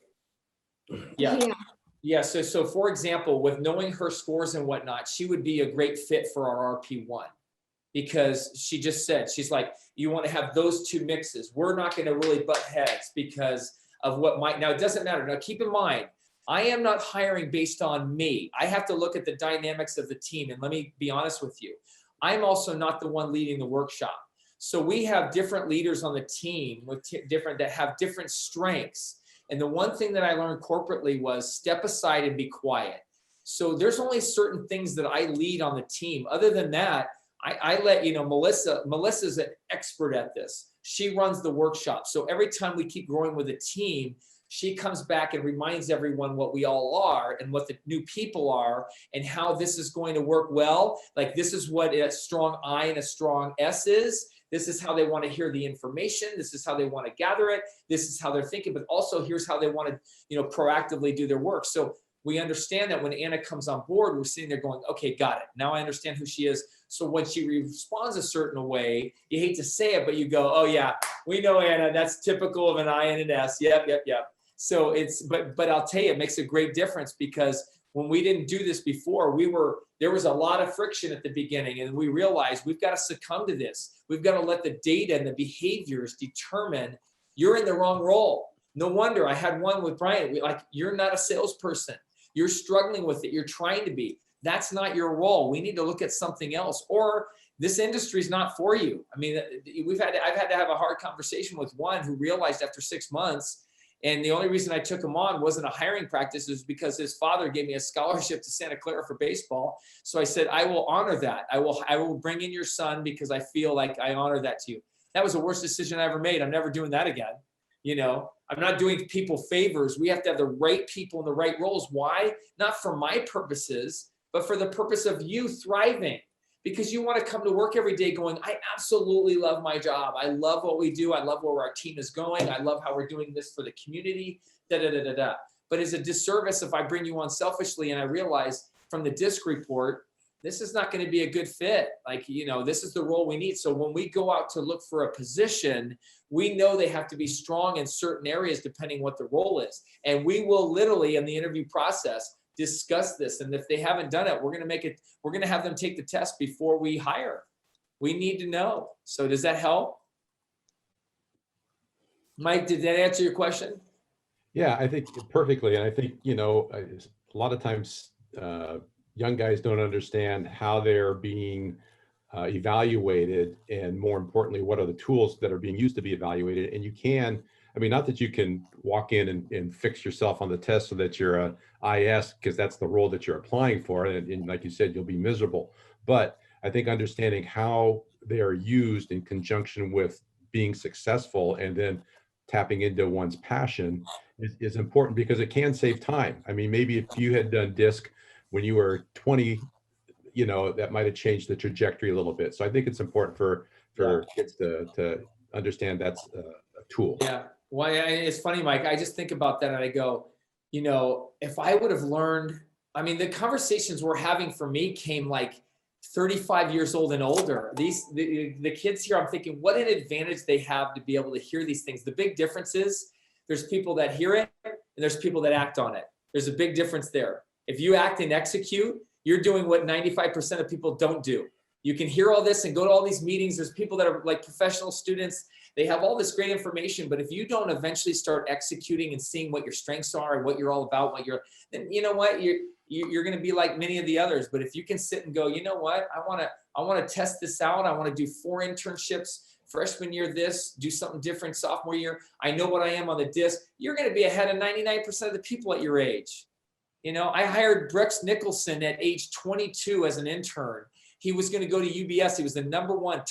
Speaker 2: Yeah. Yeah, so for example, with knowing her scores and whatnot, she would be a great fit for our RP1 because she just said, she's like, you want to have those 2 mixes. We're not going to really butt heads because of what might, now it doesn't matter. Now keep in mind, I am not hiring based on me. I have to look at the dynamics of the team. And let me be honest with you. I'm also not the one leading the workshop. So we have different leaders on the team with that have different strengths. And the one thing that I learned corporately was step aside and be quiet. So there's only certain things that I lead on the team. Other than that, I let, you know, Melissa's an expert at this. She runs the workshop. So every time we keep growing with a team, she comes back and reminds everyone what we all are and what the new people are and how this is going to work well. Like this is what a strong I and a strong S is. This is how they want to hear the information. This is how they want to gather it. This is how they're thinking, but also here's how they want to, you know, proactively do their work. So we understand that when Anna comes on board, we're sitting there going, okay, got it. Now I understand who she is. So when she responds a certain way, you hate to say it, but you go, oh yeah, we know Anna, that's typical of an I and an S. Yep. So it's, but I'll tell you, it makes a great difference because when we didn't do this before, there was a lot of friction at the beginning, and we realized we've got to succumb to this. We've got to let the data and the behaviors determine you're in the wrong role. No wonder I had one with Brian. You're not a salesperson. You're struggling with it. You're trying to be. That's not your role. We need to look at something else, or this industry is not for you. I mean, I've had to have a hard conversation with one who realized after 6 months, and the only reason I took him on wasn't a hiring practice, is because his father gave me a scholarship to Santa Clara for baseball. So I said, I will honor that. I will bring in your son because I feel like I honor that to you. That was the worst decision I ever made. I'm never doing that again. You know, I'm not doing people favors. We have to have the right people in the right roles. Why? Not for my purposes, but for the purpose of you thriving. Because you want to come to work every day going, I absolutely love my job. I love what we do. I love where our team is going. I love how we're doing this for the community, da, da, da, da, da. But it's a disservice if I bring you on selfishly and I realize from the DISC report, this is not going to be a good fit. Like, you know, this is the role we need. So when we go out to look for a position, we know they have to be strong in certain areas depending what the role is. And we will literally in the interview process discuss this. And if they haven't done it, we're going to have them take the test before we hire. We need to know. So does that help? Mike, did that answer your question?
Speaker 5: Yeah, I think perfectly. And I think, you know, a lot of times young guys don't understand how they're being evaluated, and more importantly, what are the tools that are being used to be evaluated. And you can, I mean, not that you can walk in and fix yourself on the test so that you're a IS, because that's the role that you're applying for. And like you said, you'll be miserable. But I think understanding how they are used in conjunction with being successful and then tapping into one's passion is important, because it can save time. I mean, maybe if you had done DISC when you were 20, you know, that might have changed the trajectory a little bit. So I think it's important for kids to understand that's a tool.
Speaker 2: Yeah. Well, it's funny, Mike. I just think about that and I go, you know, if I would have learned, I mean, the conversations we're having for me came like 35 years old and older. The kids here, I'm thinking what an advantage they have to be able to hear these things. The big difference is there's people that hear it and there's people that act on it. There's a big difference there. If you act and execute, you're doing what 95% of people don't do. You can hear all this and go to all these meetings. There's people that are like professional students. They have all this great information, but if you don't eventually start executing and seeing what your strengths are and what you're all about, then you know what, you're going to be like many of the others. But if you can sit and go, you know what, I want to test this out. I want to do 4 internships, freshman year, do something different, sophomore year. I know what I am on the DISC. You're going to be ahead of 99% of the people at your age. You know, I hired Brooks Nicholson at age 22 as an intern. He was going to go to UBS. He was the #1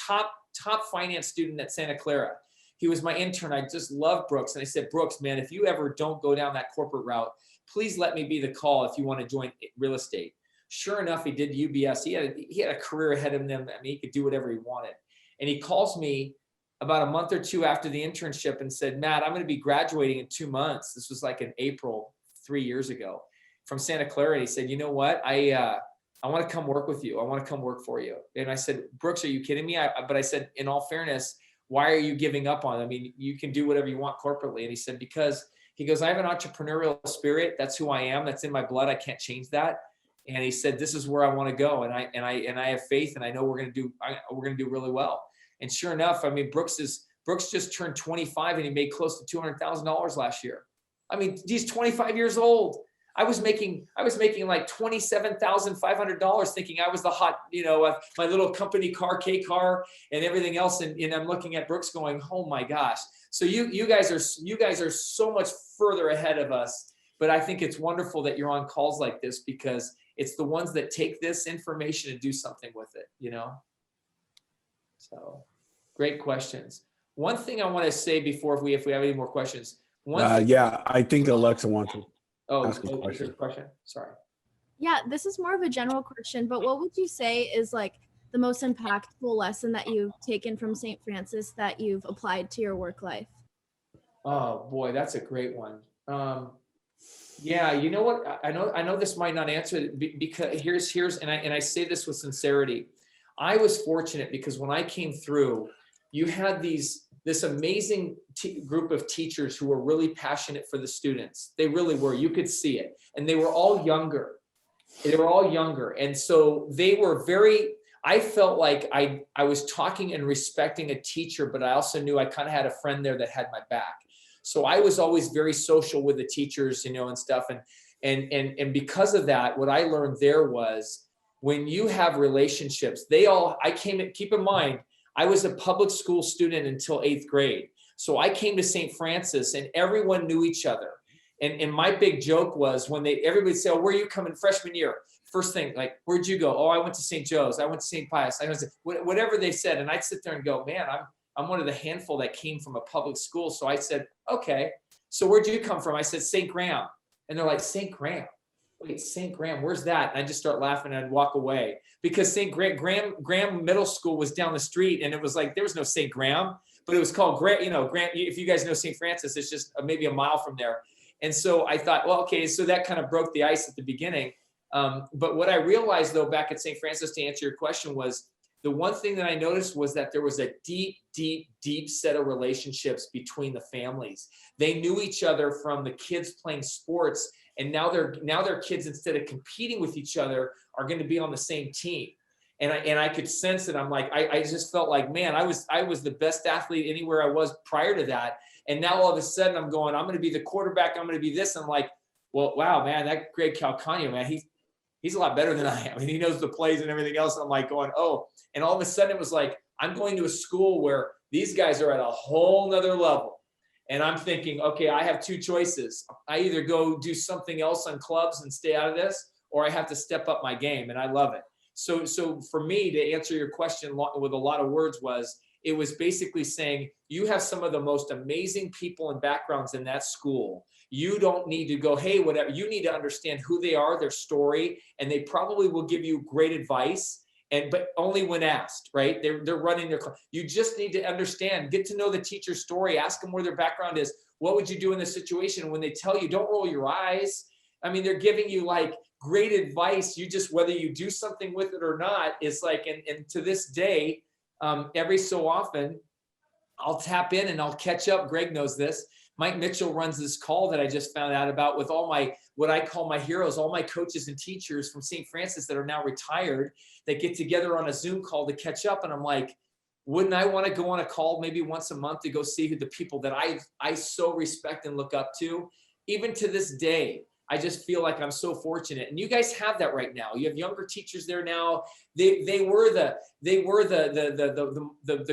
Speaker 2: top finance student at Santa Clara. He was my intern. I just love Brooks. And I said, Brooks, man, if you ever don't go down that corporate route, please let me be the call if you want to join real estate. Sure enough, he did UBS. He had a career ahead of him. I mean, he could do whatever he wanted. And he calls me about a month or 2 after the internship and said, Matt, I'm going to be graduating in 2 months. This was like in April, 3 years ago, from Santa Clara. And he said, you know what? I want to come work with you. I want to come work for you. And I said, Brooks, are you kidding me? But I said, in all fairness, why are you giving up on it? I mean, you can do whatever you want corporately. And he said, because he goes, I have an entrepreneurial spirit. That's who I am. That's in my blood. I can't change that. And he said, this is where I want to go. And I have faith, and I know we're going to do really well. And sure enough, I mean, Brooks just turned 25 and he made close to $200,000 last year. I mean, he's 25 years old. I was making like $27,500 thinking I was the hot, you know, my little company car, K car and everything else. And I'm looking at Brooks going, oh my gosh. So you guys are so much further ahead of us, but I think it's wonderful that you're on calls like this, because it's the ones that take this information and do something with it, you know? So great questions. One thing I want to say before, if we have any more questions.
Speaker 1: Yeah, I think Alexa wants to. Ask a question.
Speaker 2: Sorry.
Speaker 6: Yeah, this is more of a general question, but what would you say is like the most impactful lesson that you've taken from St. Francis that you've applied to your work life?
Speaker 2: Oh boy, that's a great one. Yeah, you know what? I know this might not answer it, because here's and I say this with sincerity. I was fortunate because when I came through, you had this amazing group of teachers who were really passionate for the students. They really were. You could see it. And they were all younger. They were all younger. And so they were very, I felt like I was talking and respecting a teacher, but I also knew I kind of had a friend there that had my back. So I was always very social with the teachers, you know, and stuff. And because of that, what I learned there was when you have relationships, keep in mind, I was a public school student until 8th grade. So I came to St. Francis and everyone knew each other. And my big joke was when everybody say, oh, where are you coming freshman year? First thing, like, where'd you go? Oh, I went to St. Joe's. I went to St. Pius. I went to whatever they said. And I'd sit there and go, man, I'm one of the handful that came from a public school. So I said, okay, so where'd you come from? I said, St. Graham. And they're like, St. Graham? Wait, St. Graham, where's that? And I just start laughing and I'd walk away because St. Graham Middle School was down the street. And it was like, there was no St. Graham, but it was called Grant, if you guys know St. Francis, it's just maybe a mile from there. And so I thought, well, okay, so that kind of broke the ice at the beginning. But what I realized though, back at St. Francis, to answer your question, was the one thing that I noticed was that there was a deep, deep, deep set of relationships between the families. They knew each other from the kids playing sports. And now their kids, instead of competing with each other, are going to be on the same team. And I could sense it. I'm like, I just felt like, man, I was the best athlete anywhere I was prior to that. And now all of a sudden I'm going, I'm going to be the quarterback. I'm going to be this. And I'm like, well, wow, man, that Greg Calcagno, man, he's a lot better than I am. I mean, he knows the plays and everything else. And I'm like going, oh, and all of a sudden it was like, I'm going to a school where these guys are at a whole nother level. And I'm thinking, okay, I have two choices. I either go do something else on clubs and stay out of this, or I have to step up my game. And I love it. So for me, to answer your question with a lot of words, it was basically saying you have some of the most amazing people and backgrounds in that school. You don't need to go, hey, whatever. You need to understand who they are, their story, and they probably will give you great advice. But only when asked, right? They're running their class. You just need to understand, get to know the teacher's story, ask them where their background is. What would you do in this situation? When they tell you, don't roll your eyes. I mean, they're giving you like great advice. You just, whether you do something with it or not, it's like, and to this day, every so often, I'll tap in and I'll catch up. Greg knows this. Mike Mitchell runs this call that I just found out about with all my, what I call my heroes, all my coaches and teachers from St. Francis that are now retired, that get together on a Zoom call to catch up. And I'm like, wouldn't I want to go on a call maybe once a month to go see who the people that I so respect and look up to? Even to this day, I just feel like I'm so fortunate. And you guys have that right now. You have younger teachers there now. They were the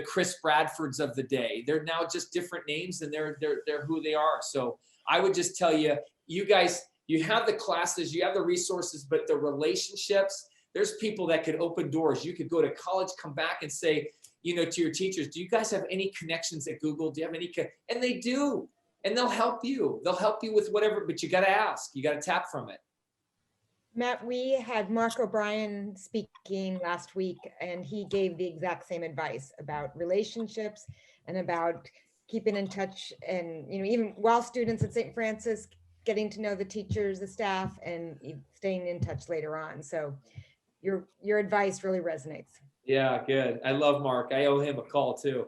Speaker 2: Chris Bradfords of the day. They're now just different names, and they're who they are. So I would just tell you, you guys, you have the classes, you have the resources, but the relationships, there's people that could open doors. You could go to college, come back and say, to your teachers, do you guys have any connections at Google? Do you have any? And they do. And they'll help you. They'll help you with whatever, but you got to ask. You got to tap from it.
Speaker 7: Matt, we had Mark O'Brien speaking last week, and he gave the exact same advice about relationships and about keeping in touch. And, even while students at St. Francis, getting to know the teachers, the staff, and staying in touch later on. So your advice really resonates. Yeah,
Speaker 2: good. I love Mark. I owe him a call too.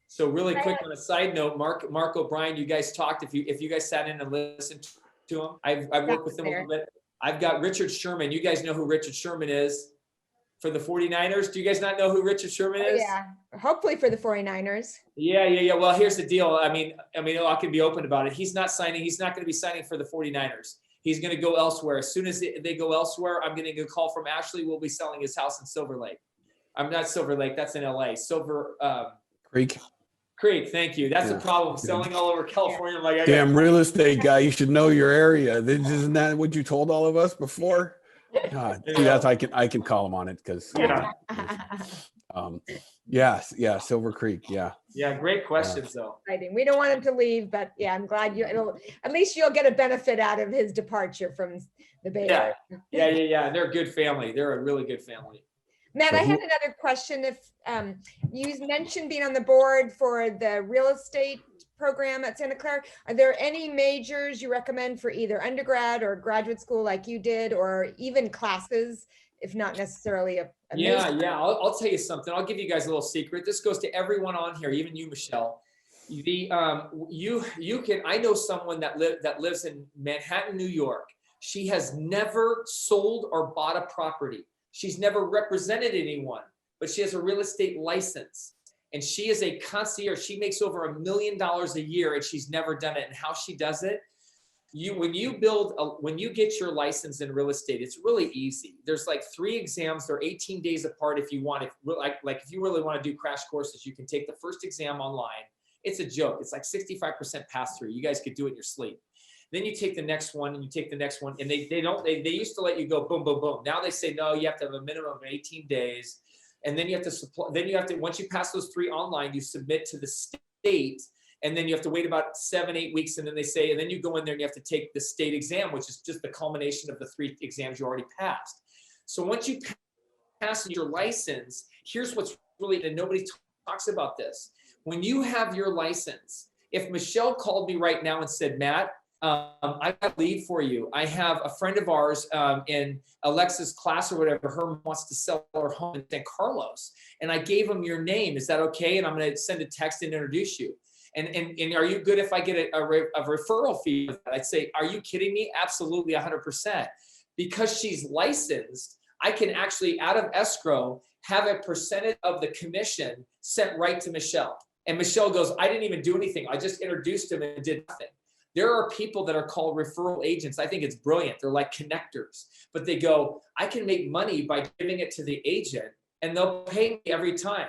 Speaker 2: So really quick on a side note, Mark O'Brien, you guys talked, if you guys sat in and listened to him, I've worked with him a little bit. I've got Richard Sherman. You guys know who Richard Sherman is for the 49ers. Do you guys not know who Richard Sherman is?
Speaker 7: Yeah, hopefully for the 49ers.
Speaker 2: Yeah. Well, here's the deal. I mean, I can be open about it. He's not going to be signing for the 49ers. He's going to go elsewhere. As soon as they go elsewhere, I'm getting a call from Ashley. We'll be selling his house in Silver Lake. I'm not Silver Lake. That's in LA. Creek, thank you. That's the problem. Selling all over California. I'm like,
Speaker 1: damn real estate guy, you should know your area. Isn't that what you told all of us before? God, yes, I can call him on it because Silver Creek,
Speaker 2: yeah, great questions though.
Speaker 7: We don't want him to leave, but I'm glad at least you'll get a benefit out of his departure from the Bay Area.
Speaker 2: Yeah. They're a good family. They're a really good family.
Speaker 7: Matt, I had another question. If you mentioned being on the board for the real estate program at Santa Clara, are there any majors you recommend for either undergrad or graduate school like you did, or even classes, if not necessarily a major?
Speaker 2: I'll tell you something. I'll give you guys a little secret. This goes to everyone on here, even you, Michelle. You can. I know someone that lives in Manhattan, New York. She has never sold or bought a property. She's never represented anyone, but she has a real estate license. And she is a concierge. She makes over $1 million a year, and she's never done it. And how she does it, when you get your license in real estate, it's really easy. There's like 3 exams. They're 18 days apart. If you want, if you really want to do crash courses, you can take the first exam online. It's a joke. It's like 65% pass through. You guys could do it in your sleep. Then you take the next one, and you take the next one, and they used to let you go boom, boom, boom. Now they say, no, you have to have a minimum of 18 days. And then you have to once you pass those 3 online, you submit to the state, and then you have to wait about 7-8 weeks. And then they say, and then you go in there and you have to take the state exam, which is just the culmination of the 3 exams you already passed. So once you pass your license, here's what's really, and nobody talks about this. When you have your license, if Michelle called me right now and said, Matt, I got a lead for you. I have a friend of ours in Alexa's class or whatever. Her mom wants to sell her home in San Carlos, and I gave him your name. Is that okay? And I'm going to send a text and introduce you. And are you good if I get a referral fee? I'd say, are you kidding me? Absolutely, 100%. Because she's licensed, I can actually, out of escrow, have a percentage of the commission sent right to Michelle. And Michelle goes, I didn't even do anything. I just introduced him and did nothing. There are people that are called referral agents. I think it's brilliant. They're like connectors, but they go, I can make money by giving it to the agent, and they'll pay me every time.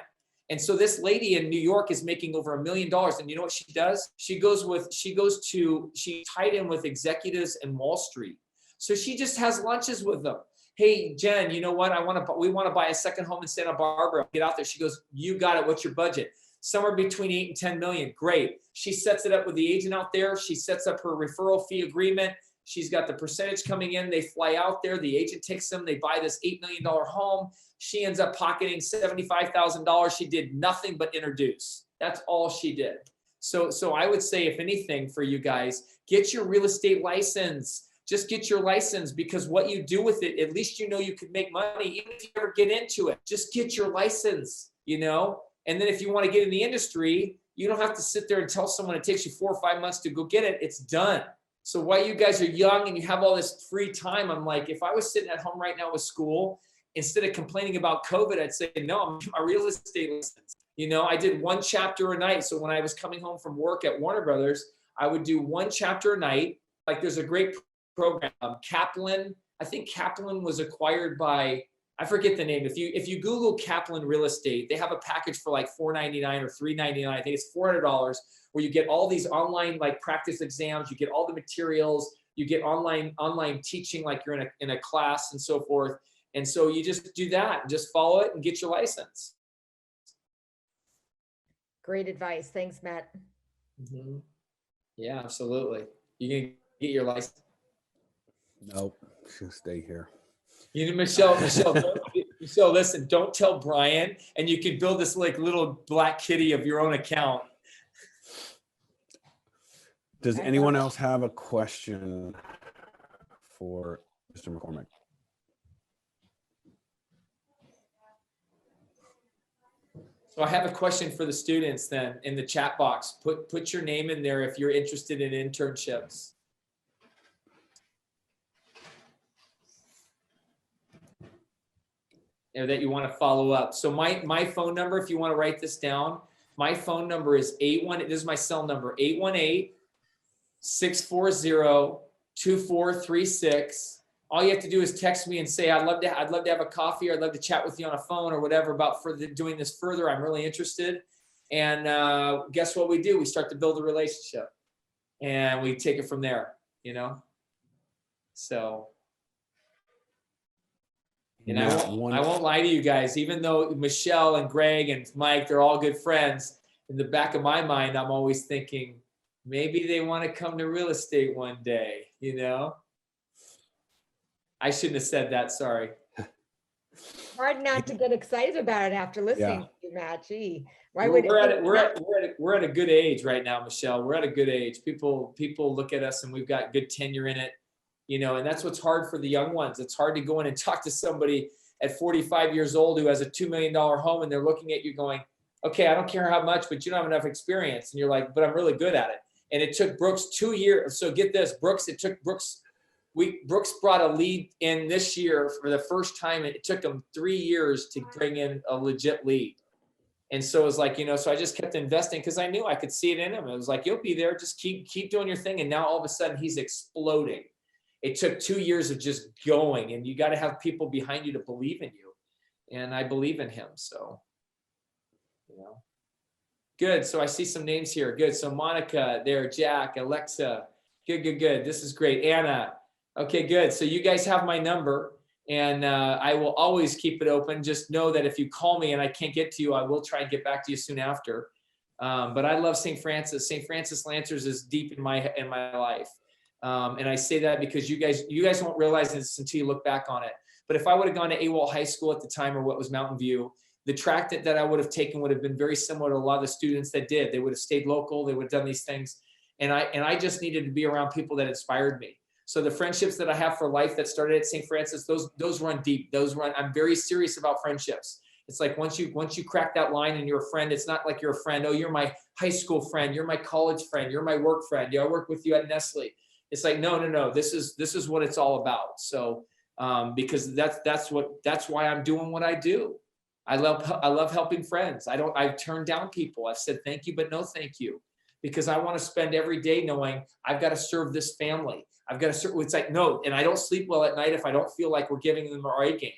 Speaker 2: And so this lady in New York is making over $1 million. And you know what she does? She tied in with executives in Wall Street. So she just has lunches with them. Hey, Jen, you know what? We want to buy a second home in Santa Barbara. Get out there. She goes, you got it. What's your budget? Somewhere between 8 and 10 million. Great. She sets it up with the agent out there. She sets up her referral fee agreement. She's got the percentage coming in. They fly out there. The agent takes them. They buy this $8 million home. She ends up pocketing $75,000. She did nothing but introduce. That's all she did. So I would say, if anything, for you guys, get your real estate license. Just get your license, because what you do with it, at least you know you could make money. Even if you ever get into it, just get your license, you know? And then if you want to get in the industry, you don't have to sit there and tell someone it takes you 4 or 5 months to go get it. It's done. So while you guys are young and you have all this free time, I'm like, if I was sitting at home right now with school, instead of complaining about COVID, I'd say, no, I'm a real estate license. You know, I did 1 chapter a night. So when I was coming home from work at Warner Brothers, I would do 1 chapter a night. Like, there's a great program, Kaplan. I think Kaplan was acquired by, I forget the name. If you Google Kaplan Real Estate, they have a package for like $499 or $399. I think it's $400, where you get all these online like practice exams, you get all the materials, you get online teaching like you're in a class and so forth. And so you just do that and just follow it and get your license.
Speaker 7: Great advice. Thanks, Matt.
Speaker 2: Mm-hmm. Yeah, absolutely. You can get your license.
Speaker 1: Nope, she'll stay here.
Speaker 2: You know, Michelle, listen, don't tell Brian, and you can build this like little black kitty of your own account.
Speaker 1: Does anyone else have a question for Mr. McCormick?
Speaker 2: So I have a question for the students then in the chat box. Put your name in there if you're interested in internships. Or that you want to follow up. So my phone number, if you want to write this down, my phone number is this is my cell number, 818-640-2436. All you have to do is text me and say, I'd love to have a coffee, or I'd love to chat with you on a phone or whatever about doing this further. I'm really interested. And guess what we do? We start to build a relationship, and we take it from there, you know? So. And I won't lie to you guys, even though Michelle and Greg and Mike, they're all good friends, in the back of my mind, I'm always thinking, maybe they want to come to real estate one day, you know? I shouldn't have said that, sorry.
Speaker 7: Hard not to get excited about it after listening to you, Matt. Gee, why would
Speaker 2: we're at a good age right now, Michelle. We're at a good age. People look at us and we've got good tenure in it. You know, and that's what's hard for the young ones. It's hard to go in and talk to somebody at 45 years old who has a $2 million home, and they're looking at you going, okay, I don't care how much, but you don't have enough experience. And you're like, but I'm really good at it. And it took Brooks 2 years. So get this, it took Brooks Brooks brought a lead in this year for the first time. It took him 3 years to bring in a legit lead. And so it was like, so I just kept investing because I knew I could see it in him. It was like, you'll be there, just keep doing your thing. And now all of a sudden he's exploding. It took 2 years of just going, and you got to have people behind you to believe in you. And I believe in him. So, good. So I see some names here. Good. So Monica there, Jack, Alexa. Good. This is great. Anna. Okay, good. So you guys have my number. And I will always keep it open. Just know that if you call me and I can't get to you, I will try and get back to you soon after. But I love St. Francis. St. Francis Lancers is deep in my life. And I say that because you guys won't realize this until you look back on it. But if I would have gone to AWOL High School at the time, or what was Mountain View, the track that I would have taken would have been very similar to a lot of the students that did. They would have stayed local. They would have done these things. And I just needed to be around people that inspired me. So the friendships that I have for life that started at St. Francis, those run deep. I'm very serious about friendships. It's like once you crack that line and you're a friend, it's not like you're a friend. Oh, you're my high school friend. You're my college friend. You're my work friend. I work with you at Nestle. It's like, no. This is what it's all about. So because that's why I'm doing what I do. I love helping friends. I've turned down people. I've said thank you, but no thank you, because I want to spend every day knowing I've got to serve this family. I've got to serve. It's like, no, and I don't sleep well at night if I don't feel like we're giving them our A game.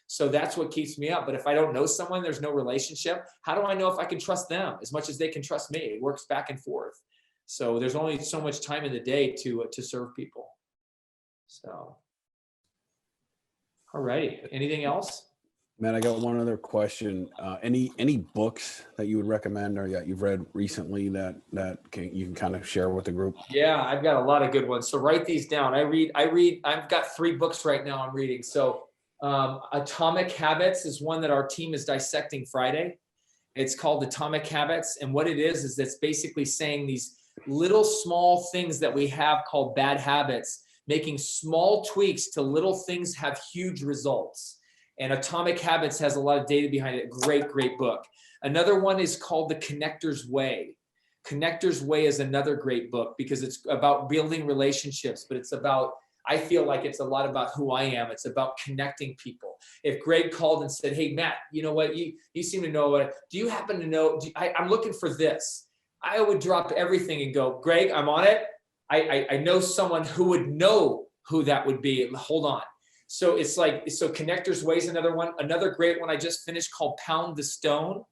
Speaker 2: So that's what keeps me up. But if I don't know someone, there's no relationship. How do I know if I can trust them as much as they can trust me? It works back and forth. So there's only so much time in the day to serve people. So, all righty. Anything else?
Speaker 1: Matt, I got one other question. Any books that you would recommend or that you've read recently that you can kind of share with the group?
Speaker 2: Yeah, I've got a lot of good ones. So write these down. I've got 3 books right now I'm reading. So Atomic Habits is one that our team is dissecting Friday. It's called Atomic Habits. And what it is it's basically saying these little small things that we have called bad habits, making small tweaks to little things have huge results. And Atomic Habits has a lot of data behind it. Great book. Another one is called The Connector's Way. Connector's Way is another great book because it's about building relationships, but I feel like it's a lot about who I am. It's about connecting people. If Greg called and said, hey, Matt, you know what? You seem to know what, do you happen to know, I'm looking for this. I would drop everything and go, Greg, I'm on it. I know someone who would know who that would be. Hold on. So it's like, Connector's Way is another one. Another great one I just finished called Pound the Stone.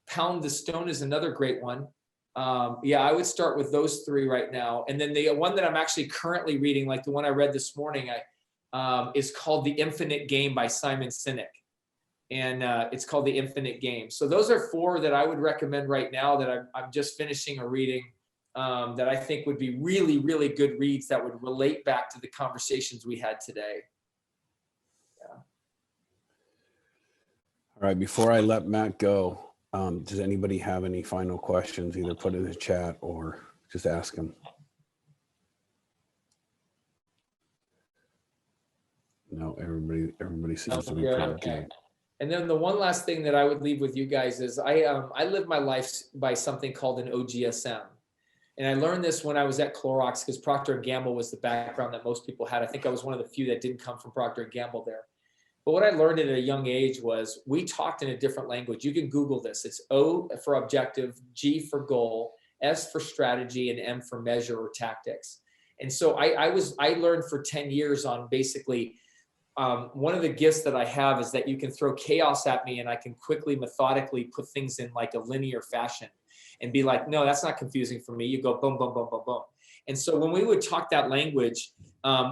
Speaker 2: Pound the Stone is another great one. I would start with those 3 right now. And then the one that I'm actually currently reading, like the one I read this morning, is called The Infinite Game by Simon Sinek. And it's called The Infinite Game. So those are 4 that I would recommend right now that I'm just finishing or reading that I think would be really, really good reads that would relate back to the conversations we had today.
Speaker 1: All right, before I let Matt go, does anybody have any final questions? Either put it in the chat or just ask him. No, everybody seems to be pretty okay.
Speaker 2: And then the one last thing that I would leave with you guys is I live my life by something called an OGSM. And I learned this when I was at Clorox because Procter & Gamble was the background that most people had. I think I was one of the few that didn't come from Procter & Gamble there. But what I learned at a young age was we talked in a different language. You can Google this. It's O for objective, G for goal, S for strategy, and M for measure or tactics. And so I learned for 10 years on basically one of the gifts that I have is that you can throw chaos at me and I can quickly, methodically put things in like a linear fashion and be like, no, that's not confusing for me. You go boom, boom, boom, boom, boom. And so when we would talk that language,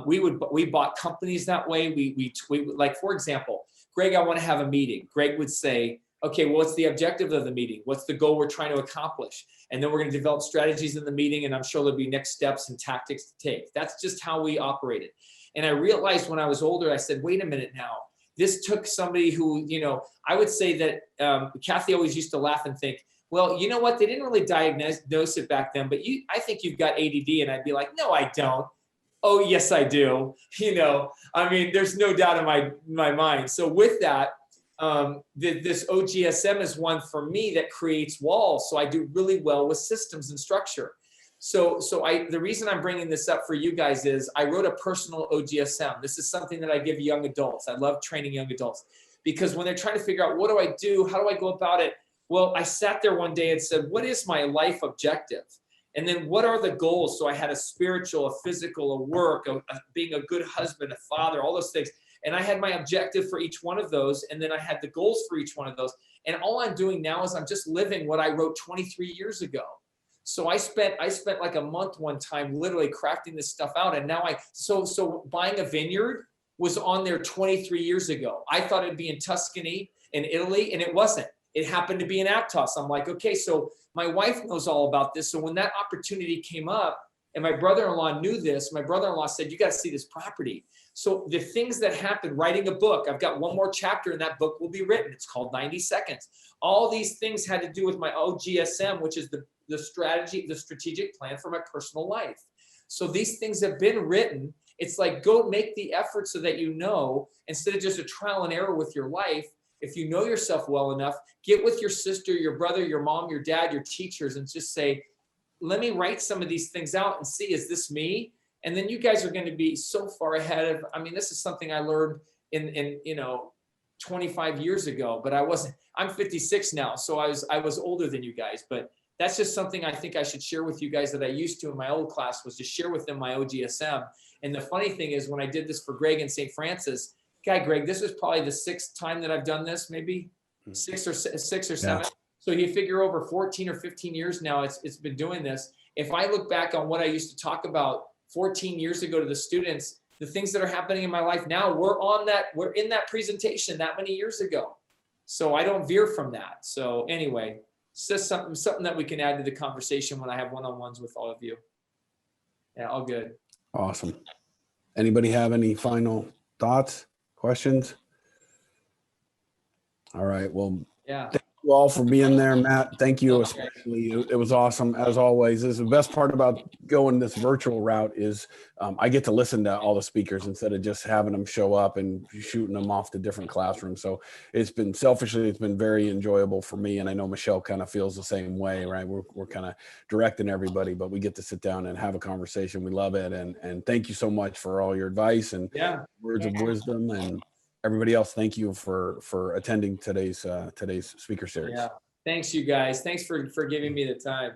Speaker 2: we bought companies that way. We like, for example, Greg, I want to have a meeting. Greg would say, okay, well, what's the objective of the meeting? What's the goal we're trying to accomplish? And then we're going to develop strategies in the meeting. And I'm sure there'll be next steps and tactics to take. That's just how we operated. And I realized when I was older, I said, wait a minute now. This took somebody who, I would say that Kathy always used to laugh and think, well, you know what? They didn't really diagnose it back then, but I think you've got ADD. And I'd be like, no, I don't. Oh, yes, I do. There's no doubt in my mind. So with that, this OGSM is one for me that creates walls. So I do really well with systems and structure. The reason I'm bringing this up for you guys is I wrote a personal OGSM. This is something that I give young adults. I love training young adults because when they're trying to figure out what do I do, how do I go about it? Well, I sat there one day and said, what is my life objective? And then what are the goals? So I had a spiritual, a physical, a work, being a good husband, a father, all those things. And I had my objective for each one of those. And then I had the goals for each one of those. And all I'm doing now is I'm just living what I wrote 23 years ago. So I spent like a month one time literally crafting this stuff out. And now so buying a vineyard was on there 23 years ago. I thought it'd be in Tuscany in Italy, and it wasn't. It happened to be in Aptos. I'm like, okay, so my wife knows all about this. So when that opportunity came up and my brother-in-law knew this, my brother-in-law said, you got to see this property. So the things that happened, writing a book, I've got one more chapter and that book will be written. It's called 90 Seconds. All these things had to do with my OGSM, which is the strategic plan for my personal life. So these things have been written. It's like, go make the effort so that you know, instead of just a trial and error with your life. If you know yourself well enough, get with your sister, your brother, your mom, your dad, your teachers, and just say, let me write some of these things out and see, is this me? And then you guys are going to be so far ahead of, I mean, this is something I learned in 25 years ago, but I'm 56 now. So I was older than you guys, but that's just something I think I should share with you guys that I used to in my old class, was to share with them my OGSM. And the funny thing is, when I did this for Greg and St. Francis, Greg, this is probably the 6th time that I've done this, maybe 6 or 7. Yeah. So you figure over 14 or 15 years now, it's been doing this. If I look back on what I used to talk about 14 years ago to the students, the things that are happening in my life now, we're in that presentation that many years ago. So I don't veer from that. So anyway, it's just something that we can add to the conversation when I have one-on-ones with all of you. Yeah, all good.
Speaker 1: Awesome. Anybody have any final thoughts? Questions? All right. Well,
Speaker 2: yeah.
Speaker 1: Thank you all for being there, Matt. Thank you especially. It was awesome as always. This is the best part about going this virtual route is I get to listen to all the speakers instead of just having them show up and shooting them off to different classrooms. So it's been very enjoyable for me, and I know Michelle kind of feels the same way, right? We're kind of directing everybody, but we get to sit down and have a conversation. We love it, and thank you so much for all your advice and words of wisdom. And everybody else, thank you for attending today's speaker series.
Speaker 2: Yeah. Thanks, you guys. Thanks for giving me the time.